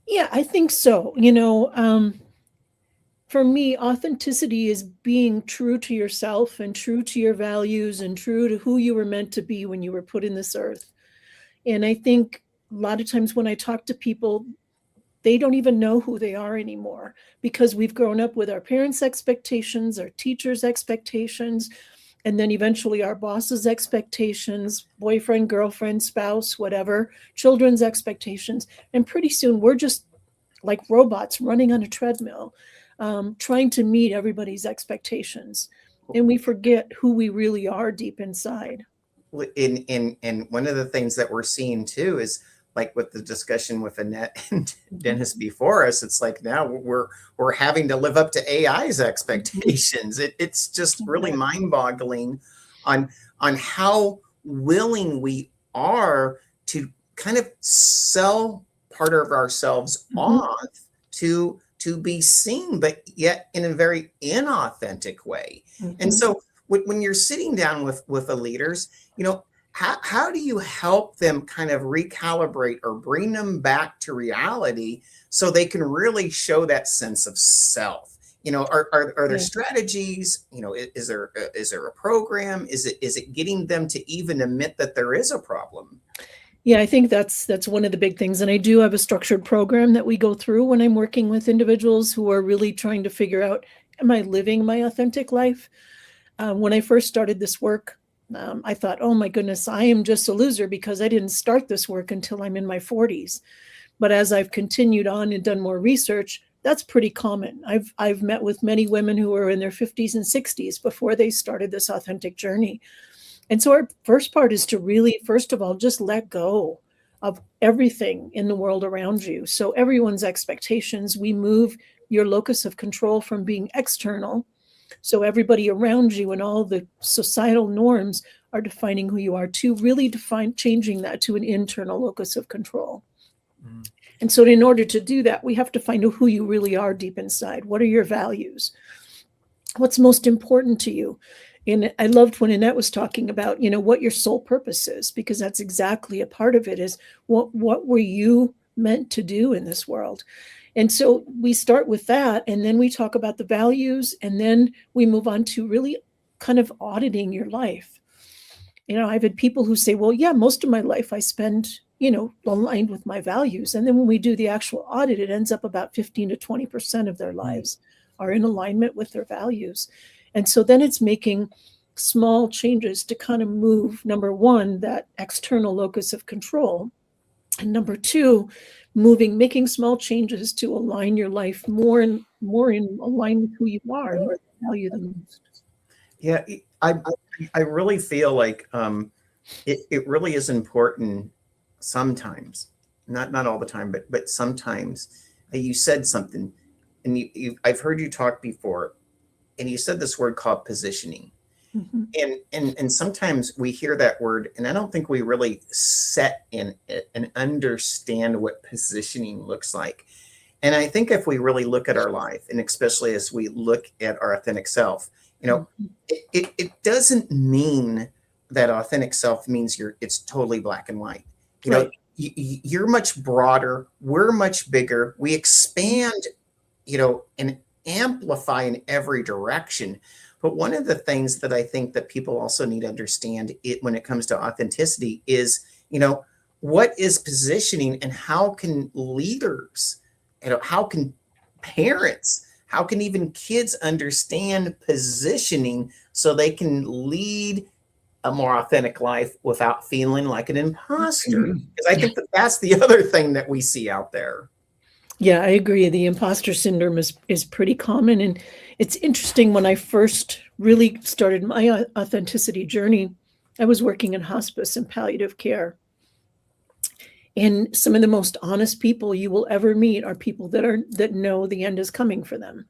S5: Yeah, I think so. For me, authenticity is being true to yourself and true to your values and true to who you were meant to be when you were put in this earth. And I think a lot of times when I talk to people, they don't even know who they are anymore, because we've grown up with our parents' expectations, our teachers' expectations, and then eventually our boss's expectations, boyfriend, girlfriend, spouse, whatever, children's expectations. And pretty soon we're just like robots running on a treadmill, trying to meet everybody's expectations. And we forget who we really are deep inside.
S2: And one of the things that we're seeing too is, like with the discussion with Annette and Dennis before us, it's like now we're having to live up to AI's expectations. It's just really mind-boggling on how willing we are to kind of sell part of ourselves off to be seen, but yet in a very inauthentic way. And so when you're sitting down with the leaders, how do you help them kind of recalibrate or bring them back to reality so they can really show that sense of self? Are there strategies? Is there a program? Is it getting them to even admit that there is a problem?
S5: Yeah, I think that's one of the big things. And I do have a structured program that we go through when I'm working with individuals who are really trying to figure out, am I living my authentic life? When I first started this work, I thought, oh my goodness, I am just a loser because I didn't start this work until I'm in my 40s. But as I've continued on and done more research, that's pretty common. I've met with many women who are in their 50s and 60s before they started this authentic journey. And so our first part is to really, first of all, just let go of everything in the world around you. So everyone's expectations, we move your locus of control from being external. So everybody around you and all the societal norms are defining who you are, to really changing that to an internal locus of control. And so in order to do that, we have to find out who you really are deep inside. What are your values? What's most important to you? And I loved when Annette was talking about, what your sole purpose is, because that's exactly a part of it, is what were you meant to do in this world? And so we start with that, and then we talk about the values, and then we move on to really kind of auditing your life. I've had people who say, well, yeah, most of my life I spend, aligned with my values. And then when we do the actual audit, it ends up about 15 to 20% of their lives are in alignment with their values. And so then it's making small changes to kind of move, number one, that external locus of control. And number two, making small changes to align your life more and more in align with who you are and what you value the most.
S2: Yeah, I really feel like it really is important sometimes, not all the time, but sometimes. You said something, and I've heard you talk before, and you said this word called positioning. And sometimes we hear that word, and I don't think we really set in it and understand what positioning looks like. And I think if we really look at our life, and especially as we look at our authentic self, it doesn't mean that authentic self means it's totally black and white.
S5: Right.
S2: You're much broader. We're much bigger. We expand, and amplify in every direction. But one of the things that I think that people also need to understand when it comes to authenticity is, what is positioning, and how can leaders, how can parents, how can even kids understand positioning so they can lead a more authentic life without feeling like an imposter? Because I think that's the other thing that we see out there.
S5: Yeah, I agree. The imposter syndrome is pretty common. And it's interesting, when I first really started my authenticity journey, I was working in hospice and palliative care. And some of the most honest people you will ever meet are people that know the end is coming for them.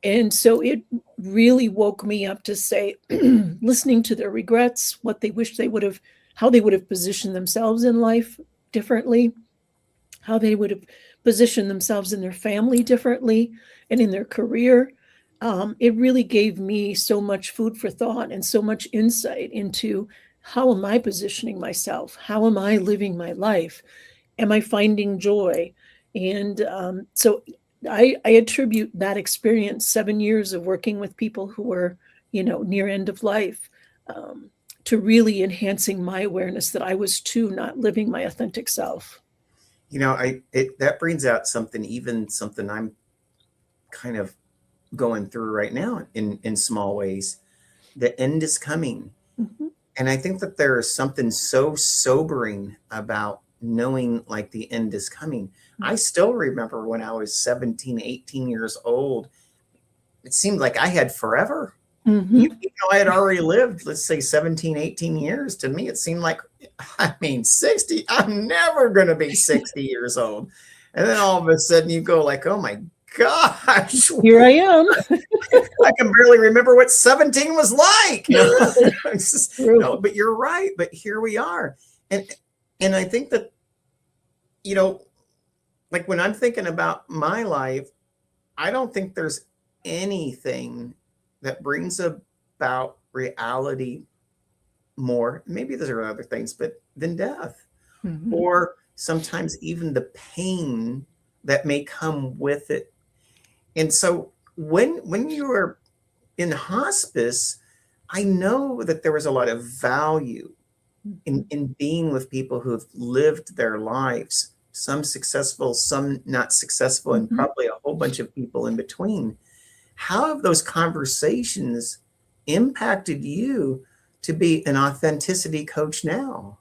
S5: And so it really woke me up to say, listening to their regrets, what they wish they would have, how they would have positioned themselves in life differently, how they would have positioned themselves in their family differently and in their career. It really gave me so much food for thought and so much insight into, how am I positioning myself? How am I living my life? Am I finding joy? And so I attribute that experience, 7 years of working with people who were, near end of life, to really enhancing my awareness that I was too not living my authentic self.
S2: That brings out something I'm kind of going through right now in small ways. The end is coming. And I think that there is something so sobering about knowing like the end is coming. I still remember when I was 17, 18 years old, it seemed like I had forever. I had already lived, let's say 17, 18 years. To me, it seemed like, 60, I'm never going to be 60 years old. And then all of a sudden you go like, oh my gosh,
S5: here I am.
S2: I can barely remember what 17 was like. But you're right. But here we are. And I think that, like when I'm thinking about my life, I don't think there's anything that brings about reality more, maybe there are other things, but than death, or sometimes even the pain that may come with it. And so when you are in hospice, I know that there was a lot of value in being with people who have lived their lives, some successful, some not successful, and probably a whole bunch of people in between. How have those conversations impacted you to be an authenticity coach now?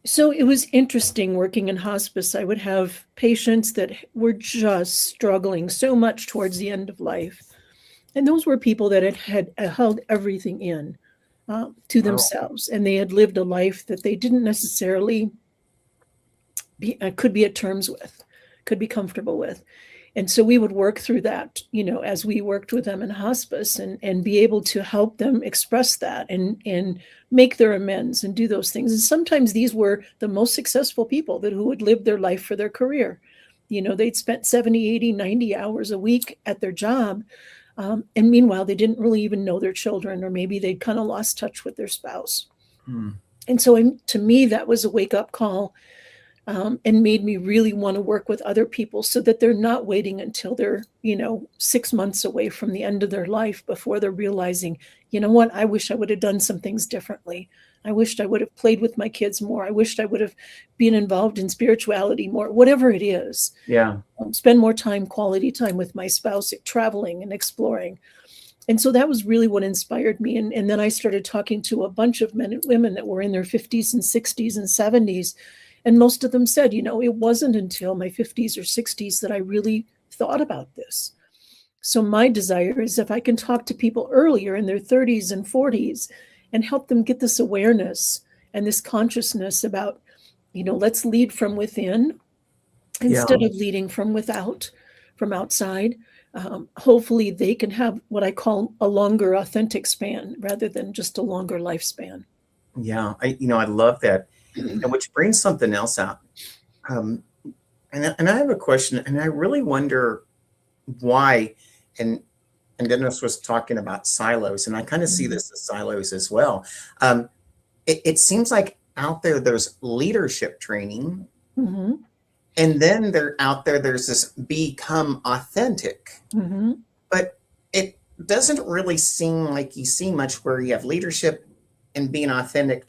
S5: So it was interesting working in hospice. I would have patients that were just struggling so much towards the end of life. And those were people that had held everything in to themselves. And they had lived a life that they didn't necessarily could be at terms with, could be comfortable with. And so we would work through that, as we worked with them in hospice, and be able to help them express that and make their amends and do those things. And sometimes these were the most successful people who had lived their life for their career. They'd spent 70, 80, 90 hours a week at their job. And meanwhile, they didn't really even know their children, or maybe they'd kind of lost touch with their spouse. And so to me, that was a wake-up call. And made me really want to work with other people so that they're not waiting until they're, 6 months away from the end of their life before they're realizing, what, I wish I would have done some things differently. I wished I would have played with my kids more. I wished I would have been involved in spirituality more, whatever it is.
S2: Yeah.
S5: Spend more time, quality time with my spouse, traveling and exploring. And so that was really what inspired me. And then I started talking to a bunch of men and women that were in their 50s and 60s and 70s. And most of them said, it wasn't until my 50s or 60s that I really thought about this. So my desire is if I can talk to people earlier in their 30s and 40s and help them get this awareness and this consciousness about, let's lead from within instead of leading from without, from outside. Hopefully they can have what I call a longer authentic span rather than just a longer lifespan.
S2: Yeah, I love that. And which brings something else out. And I have a question, and I really wonder why, and Dennis was talking about silos, and I kind of see this as silos as well. It seems like out there's leadership training,
S5: Mm-hmm.
S2: and then there's this become authentic.
S5: Mm-hmm.
S2: But it doesn't really seem like you see much where you have leadership and being authentic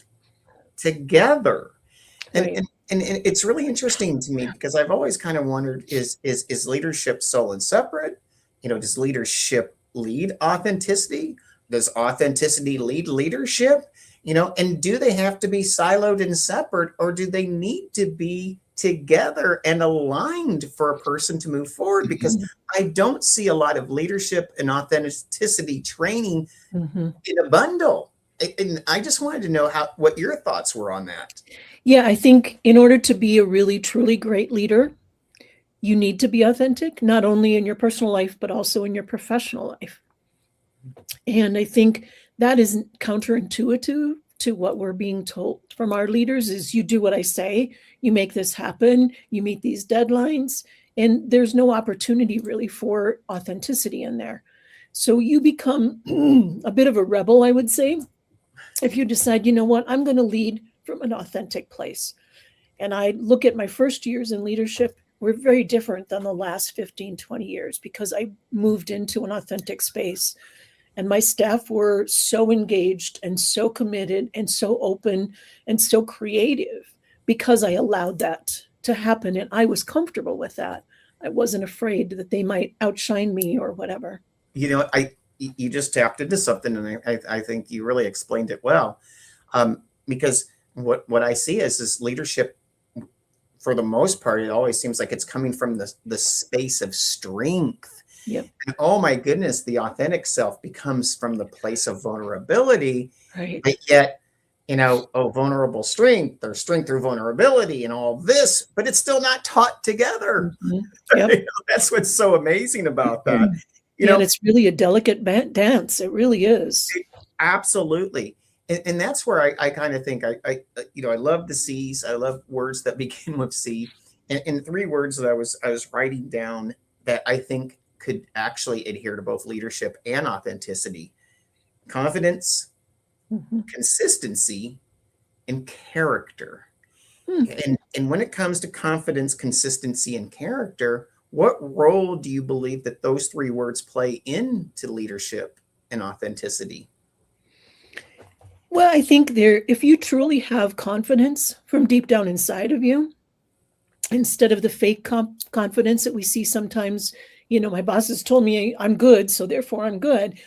S2: together. And,
S5: Right.
S2: and it's really interesting to me because I've always kind of wondered, is leadership sole and separate? Does leadership lead authenticity? Does authenticity lead leadership? And do they have to be siloed and separate, or do they need to be together and aligned for a person to move forward? Because I don't see a lot of leadership and authenticity training
S5: Mm-hmm.
S2: in a bundle. And I just wanted to know what your thoughts were on that.
S5: Yeah, I think in order to be a really, truly great leader, you need to be authentic, not only in your personal life, but also in your professional life. And I think that is counterintuitive to what we're being told from our leaders is you do what I say, you make this happen, you meet these deadlines, and there's no opportunity really for authenticity in there. So you become a bit of a rebel, I would say, if you decide, I'm going to lead from an authentic place. And I look at my first years in leadership, we're very different than the last 15, 20 years because I moved into an authentic space. And my staff were so engaged and so committed and so open and so creative because I allowed that to happen. And I was comfortable with that. I wasn't afraid that they might outshine me or whatever.
S2: You just tapped into something, and I think you really explained it well. Because what I see is leadership, for the most part, it always seems like it's coming from the space of strength.
S5: Yep.
S2: And oh my goodness, the authentic self becomes from the place of vulnerability.
S5: Right.
S2: But yet, vulnerable strength or strength through vulnerability and all this, but it's still not taught together.
S5: Mm-hmm. Yep.
S2: That's what's so amazing about that.
S5: And it's really a delicate dance. It really is.
S2: Absolutely. And that's where I kind of think I love the C's. I love words that begin with C. And 3 words that I was writing down that I think could actually adhere to both leadership and authenticity: confidence, consistency, and character. And when it comes to confidence, consistency, and character, what role do you believe that those 3 words play into leadership and authenticity?
S5: Well, I think if you truly have confidence from deep down inside of you, instead of the fake confidence that we see sometimes, my boss has told me I'm good, so therefore I'm good.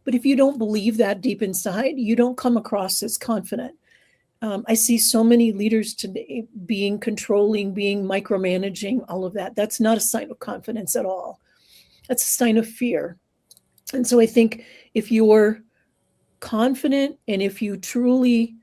S5: But if you don't believe that deep inside, you don't come across as confident. I see so many leaders today being controlling, being micromanaging, all of that. That's not a sign of confidence at all. That's a sign of fear. And so I think if you're confident and if you truly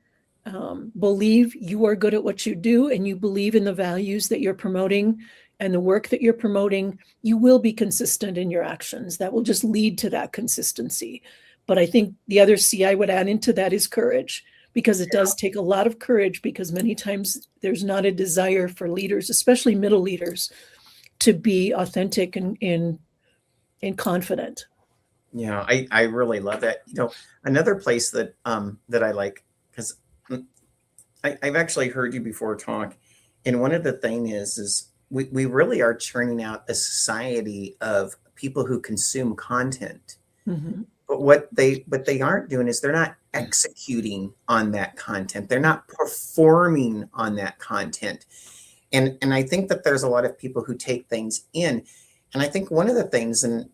S5: believe you are good at what you do and you believe in the values that you're promoting and the work that you're promoting, you will be consistent in your actions. That will just lead to that consistency. But I think the other C I would add into that is courage, because it does take a lot of courage, because many times there's not a desire for leaders, especially middle leaders, to be authentic and confident.
S2: Yeah, I really love that. Another place that that I like, because I've actually heard you before talk, and one of the things is we really are churning out a society of people who consume content.
S5: Mm-hmm.
S2: But what they aren't doing is they're not executing on that content. They're not performing on that content. And I think that there's a lot of people who take things in. And I think one of the things, and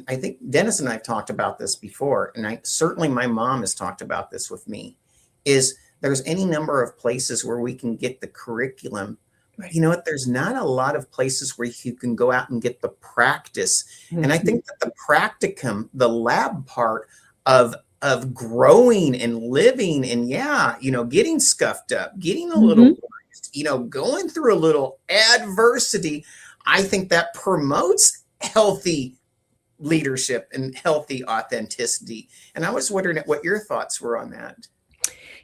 S2: I think Dennis and I have talked about this before, and certainly my mom has talked about this with me, is there's any number of places where we can get the curriculum.
S5: Right.
S2: You know what? There's not a lot of places where you can go out and get the practice. And I think that the practicum, the lab part of growing and living and getting scuffed up, getting a little bruised, going through a little adversity, I think that promotes healthy leadership and healthy authenticity. And I was wondering what your thoughts were on that.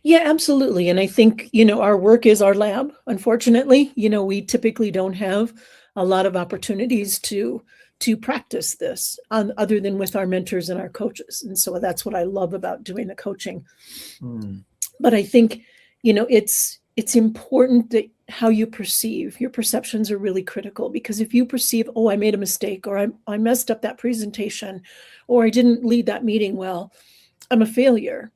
S5: Yeah, absolutely. And I think, our work is our lab. Unfortunately, we typically don't have a lot of opportunities to practice this other than with our mentors and our coaches. And so that's what I love about doing the coaching. But I think, it's important that how you perceive, your perceptions are really critical, because if you perceive, oh, I made a mistake, or I messed up that presentation, or I didn't lead that meeting well, I'm a failure,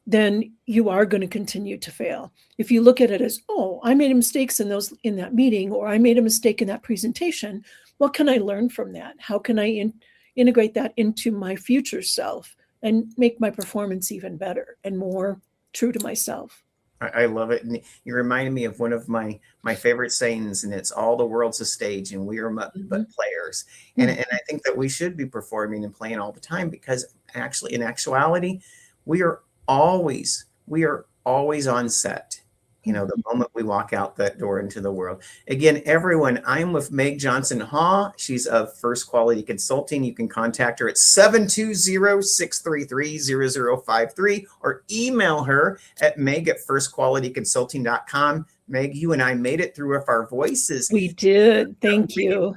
S5: then you are going to continue to fail. If you look at it as, oh, I made mistakes in that meeting, or I made a mistake in that presentation, what can I learn from that? How can I integrate that into my future self and make my performance even better and more true to myself?
S2: I love it. And you reminded me of one of my favorite sayings, and it's all the world's a stage and we are but players. And I think that we should be performing and playing all the time, because actually, in actuality, we are always on set, the moment we walk out that door into the world. Again, everyone, I'm with Meg Johnson-Ha. She's of First Quality Consulting. You can contact her at 720-633-0053 or email her at meg@firstqualityconsulting.com. Meg, you and I made it through with our voices.
S5: We did. Thank you.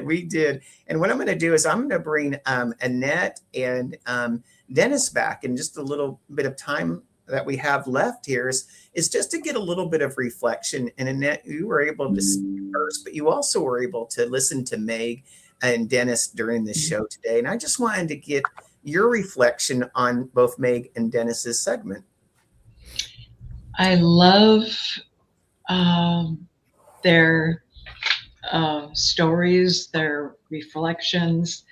S2: We did. And what I'm going to do is I'm going to bring Annette and Dennis back in just a little bit of time that we have left here is just to get a little bit of reflection. And Annette, you were able to speak first, but you also were able to listen to Meg and Dennis during this show today. And I just wanted to get your reflection on both Meg and Dennis's segment.
S3: I love their stories, their reflections.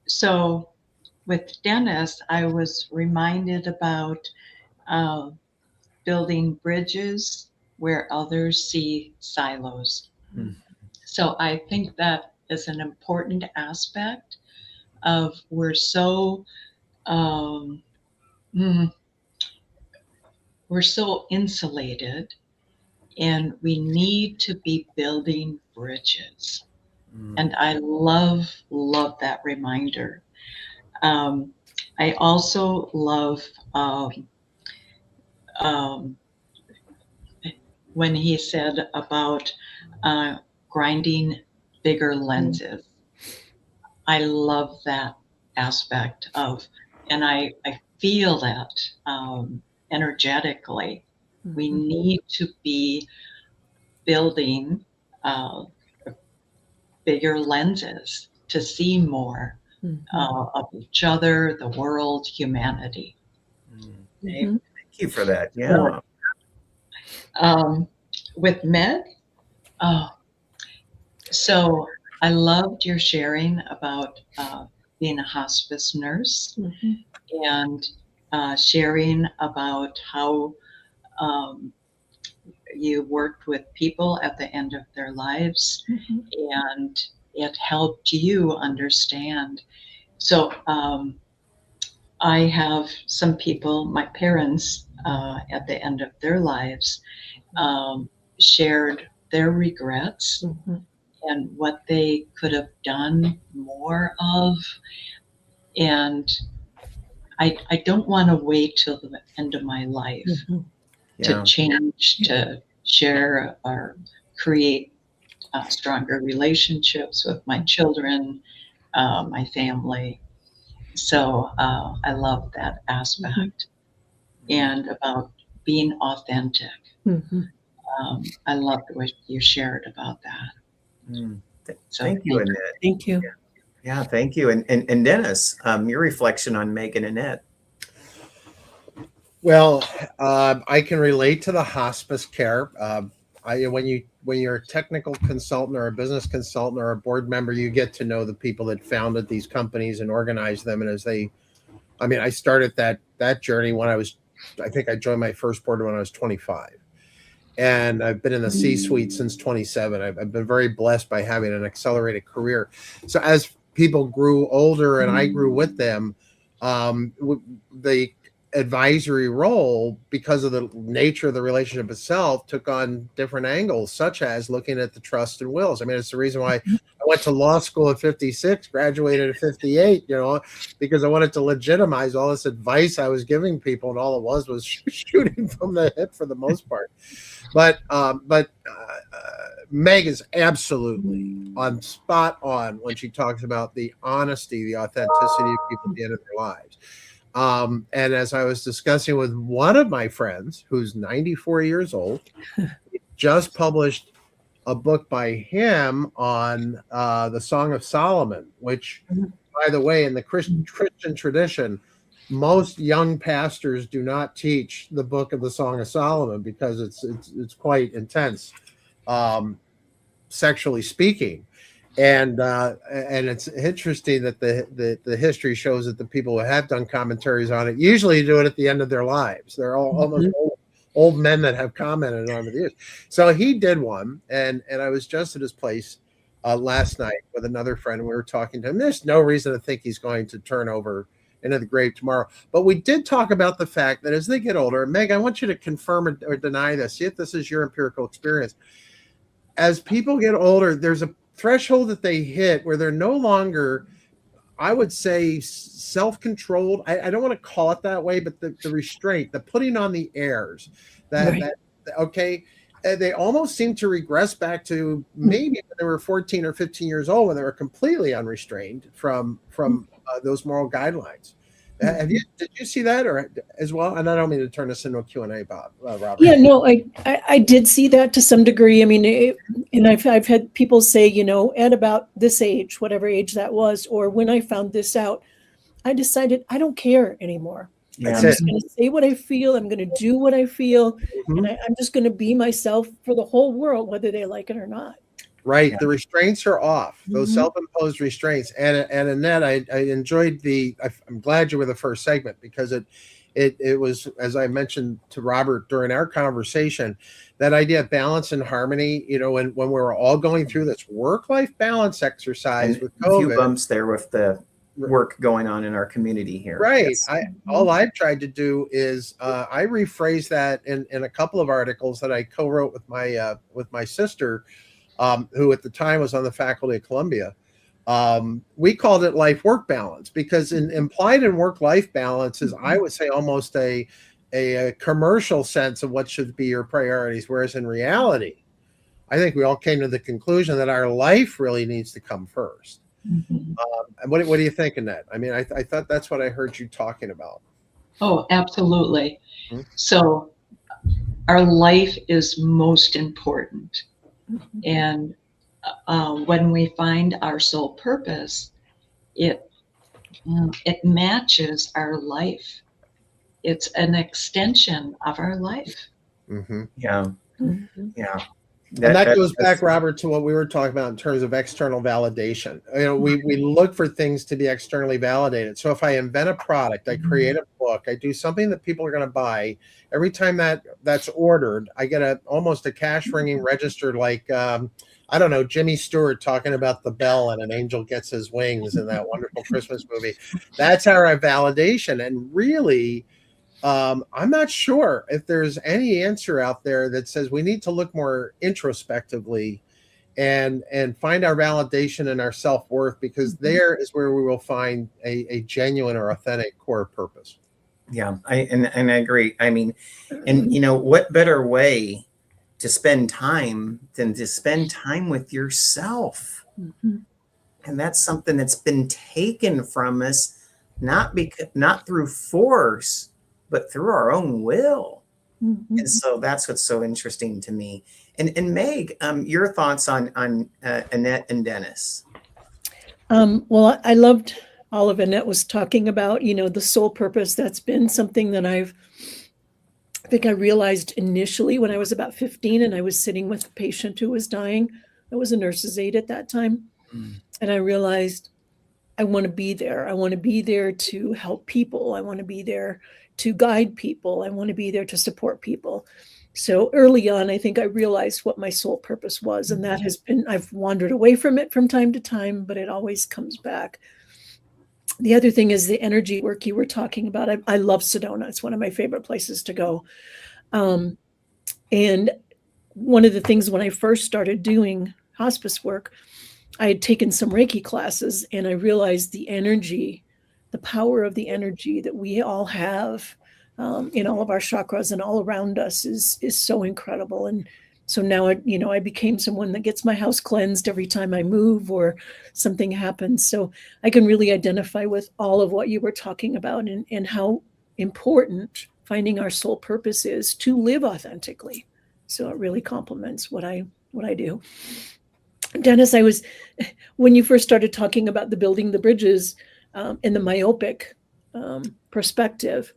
S3: So with Dennis, I was reminded about building bridges where others see silos. So I think that is an important aspect of we're so insulated, and we need to be building bridges. And I love that reminder. I also love when he said about grinding bigger lenses. I love that aspect and I feel that energetically. We need to be building bigger lenses to see more of each other, the world, humanity.
S2: Thank you for that. Yeah.
S3: With Meg, so I loved your sharing about being a hospice nurse and sharing about how you worked with people at the end of their lives, and it helped you understand. So I have some people, my parents, at the end of their lives, shared their regrets and what they could have done more of. And I don't want to wait till the end of my life to change, to share or create stronger relationships with my children, my family. So I love that aspect. And about being authentic. I loved what you shared about that. So
S2: thank you, Annette.
S5: Thank you.
S2: Yeah, thank you. And Dennis, your reflection on Meg and Annette.
S4: Well, I can relate to the hospice care. When you're a technical consultant or a business consultant or a board member, you get to know the people that founded these companies and organized them. And I started that journey when I was I think I joined my first board when I was 25. And I've been in the C-suite since 27. I've been very blessed by having an accelerated career. So as people grew older and I grew with them, the advisory role, because of the nature of the relationship itself, took on different angles, such as looking at the trust and wills. I mean, it's the reason why I went to law school at 56, graduated at 58, because I wanted to legitimize all this advice I was giving people, and all it was shooting from the hip for the most part. But Meg is absolutely spot on when she talks about the honesty, the authenticity of people at the end of their lives. And as I was discussing with one of my friends who's 94 years old, just published a book by him on the Song of Solomon, which, by the way, in the Christian tradition, most young pastors do not teach the book of the Song of Solomon because it's quite intense, sexually speaking. And it's interesting that the history shows that the people who have done commentaries on it usually do it at the end of their lives. They're all almost old men that have commented on it. So he did one, and I was just at his place last night with another friend. We were talking to him. There's no reason to think he's going to turn over into the grave tomorrow. But we did talk about the fact that as they get older, Meg, I want you to confirm or deny this. See if this is your empirical experience. As people get older, there's a threshold that they hit where they're no longer, I would say, self-controlled. I don't want to call it that way, but the restraint, the putting on the airs, they almost seem to regress back to maybe when they were 14 or 15 years old, when they were completely unrestrained from those moral guidelines. Did you see that or as well? And I don't mean to turn this into a Q&A, Bob, Robert.
S5: Yeah, no, I did see that to some degree. I mean, and I've had people say, at about this age, whatever age that was, or when I found this out, I decided I don't care anymore.
S2: Yeah.
S5: I'm just going to say what I feel. I'm going to do what I feel. And I'm just going to be myself for the whole world, whether they like it or not.
S4: Right. Yeah. The restraints are off, those self-imposed restraints. And Annette, I enjoyed I'm glad you were the first segment, because it was, as I mentioned to Robert during our conversation, that idea of balance and harmony, when we were all going through this work-life balance exercise and with COVID.
S2: A few bumps there with the work going on in our community here.
S4: Right.
S2: Yes.
S4: All I've tried to do is I rephrase that in a couple of articles that I co-wrote with my sister, who at the time was on the faculty of Columbia. We called it life-work balance, because implied in work-life balance is, I would say, almost a commercial sense of what should be your priorities, whereas in reality, I think we all came to the conclusion that our life really needs to come first. And what do you think, Annette? I mean, I thought that's what I heard you talking about.
S3: Oh, absolutely. So our life is most important. And when we find our soul purpose, it matches our life. It's an extension of our life.
S2: Yeah. Yeah.
S4: That goes back, Robert, to what we were talking about in terms of external validation. We look for things to be externally validated. So if I invent a product, I create a book, I do something that people are going to buy, every time that's ordered, I get almost a cash ringing register, like, I don't know, Jimmy Stewart talking about the bell and an angel gets his wings in that wonderful Christmas movie. That's our validation. And really, I'm not sure if there's any answer out there that says we need to look more introspectively and find our validation and our self-worth, because there is where we will find a genuine or authentic core purpose.
S2: Yeah, I agree. I mean, and what better way to spend time than to spend time with yourself? And that's something that's been taken from us, not through force, but through our own will. And so that's what's so interesting to me. And Meg, your thoughts on Annette and Dennis?
S5: Well, I loved all of Annette was talking about, the soul purpose. That's been something that I think I realized initially when I was about 15 and I was sitting with a patient who was dying. I was a nurse's aide at that time. And I realized I want to be there. I want to be there to help people. I want to be there to guide people. I want to be there to support people. So early on, I think I realized what my sole purpose was. And that has been, I've wandered away from it from time to time, but it always comes back. The other thing is the energy work you were talking about. I love Sedona. It's one of my favorite places to go. And one of the things when I first started doing hospice work, I had taken some Reiki classes, and I realized the energy, the power of the energy that we all have in all of our chakras and all around us is so incredible. And so now, I became someone that gets my house cleansed every time I move or something happens. So I can really identify with all of what you were talking about and how important finding our soul purpose is to live authentically. So it really complements what I do. Dennis, when you first started talking about the building the bridges and the myopic perspective,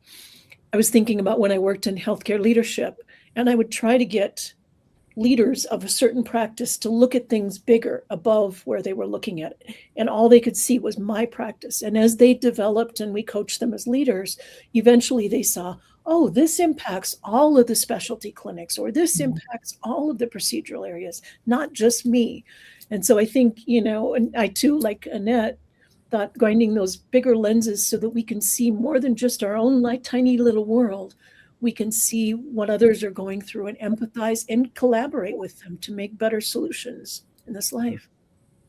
S5: I was thinking about when I worked in healthcare leadership, and I would try to get leaders of a certain practice to look at things bigger above where they were looking at it. And all they could see was my practice. And as they developed and we coached them as leaders, eventually they saw, oh, this impacts all of the specialty clinics, or this impacts all of the procedural areas, not just me. And so I think, and I too, like Annette, thought grinding those bigger lenses so that we can see more than just our own tiny little world. We can see what others are going through and empathize and collaborate with them to make better solutions in this life.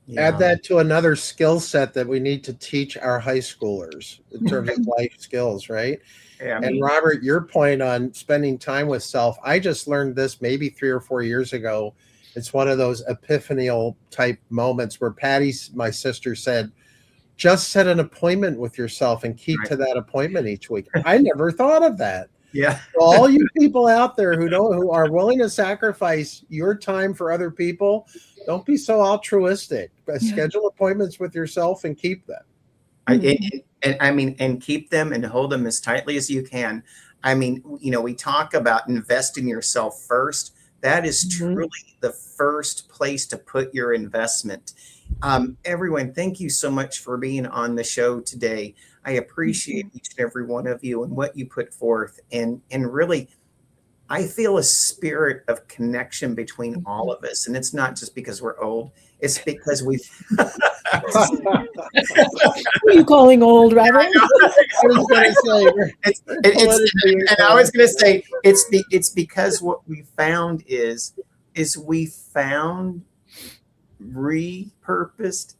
S2: Yeah.
S4: Add that to another skill set that we need to teach our high schoolers in terms of life skills, right?
S2: Yeah.
S4: And Robert, your point on spending time with self, I just learned this maybe 3 or 4 years ago. It's one of those epiphanial type moments where Patty, my sister, said, just set an appointment with yourself and keep to that appointment each week. I never thought of that.
S2: Yeah.
S4: So all you people out there who are willing to sacrifice your time for other people, don't be so altruistic. Schedule appointments with yourself and keep them.
S2: And keep them and hold them as tightly as you can. I mean, we talk about invest in yourself first. That is truly the first place to put your investment. Everyone, thank you so much for being on the show today. I appreciate each and every one of you and what you put forth. And really, I feel a spirit of connection between all of us. And it's not just because we're old. It's because we've...
S5: Who are you calling old, Robert?
S2: I was going to say, it's because what we found is we found repurposed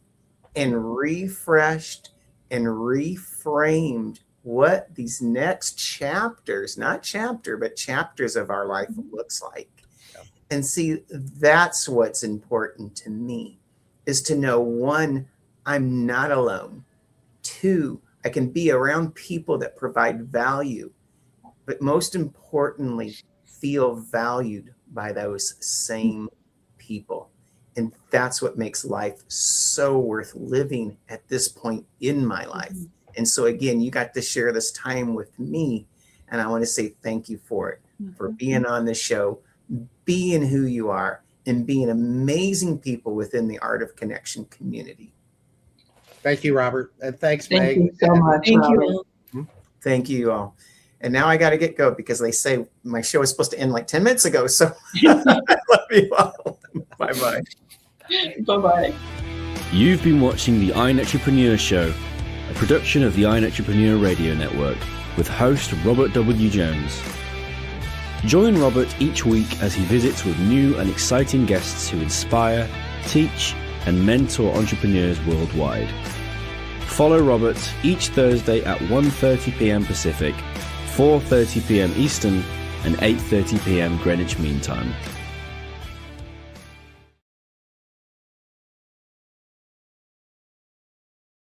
S2: and refreshed and reframed what these next chapters, not chapter, but chapters of our life looks like. And see, that's what's important to me, is to know, 1, I'm not alone. 2, I can be around people that provide value, but most importantly, feel valued by those same people. And that's what makes life so worth living at this point in my life. And so again, you got to share this time with me, and I want to say thank you for it, for being on the show, being who you are, and being amazing people within the Art of Connection community.
S4: Thank you, Robert. And thanks, Meg.
S3: Thank you so much, Robert.
S2: Thank you all. And now I got to get going because they say my show is supposed to end like 10 minutes ago. So I love you all. Bye-bye.
S3: Bye-bye.
S1: You've been watching the iNetrepreneur Show, a production of the iNetrepreneur Radio Network with host Robert W. Jones. Join Robert each week as he visits with new and exciting guests who inspire, teach, and mentor entrepreneurs worldwide. Follow Robert each Thursday at 1:30 p.m. Pacific, 4:30 p.m. Eastern, and 8:30 p.m. Greenwich Mean Time.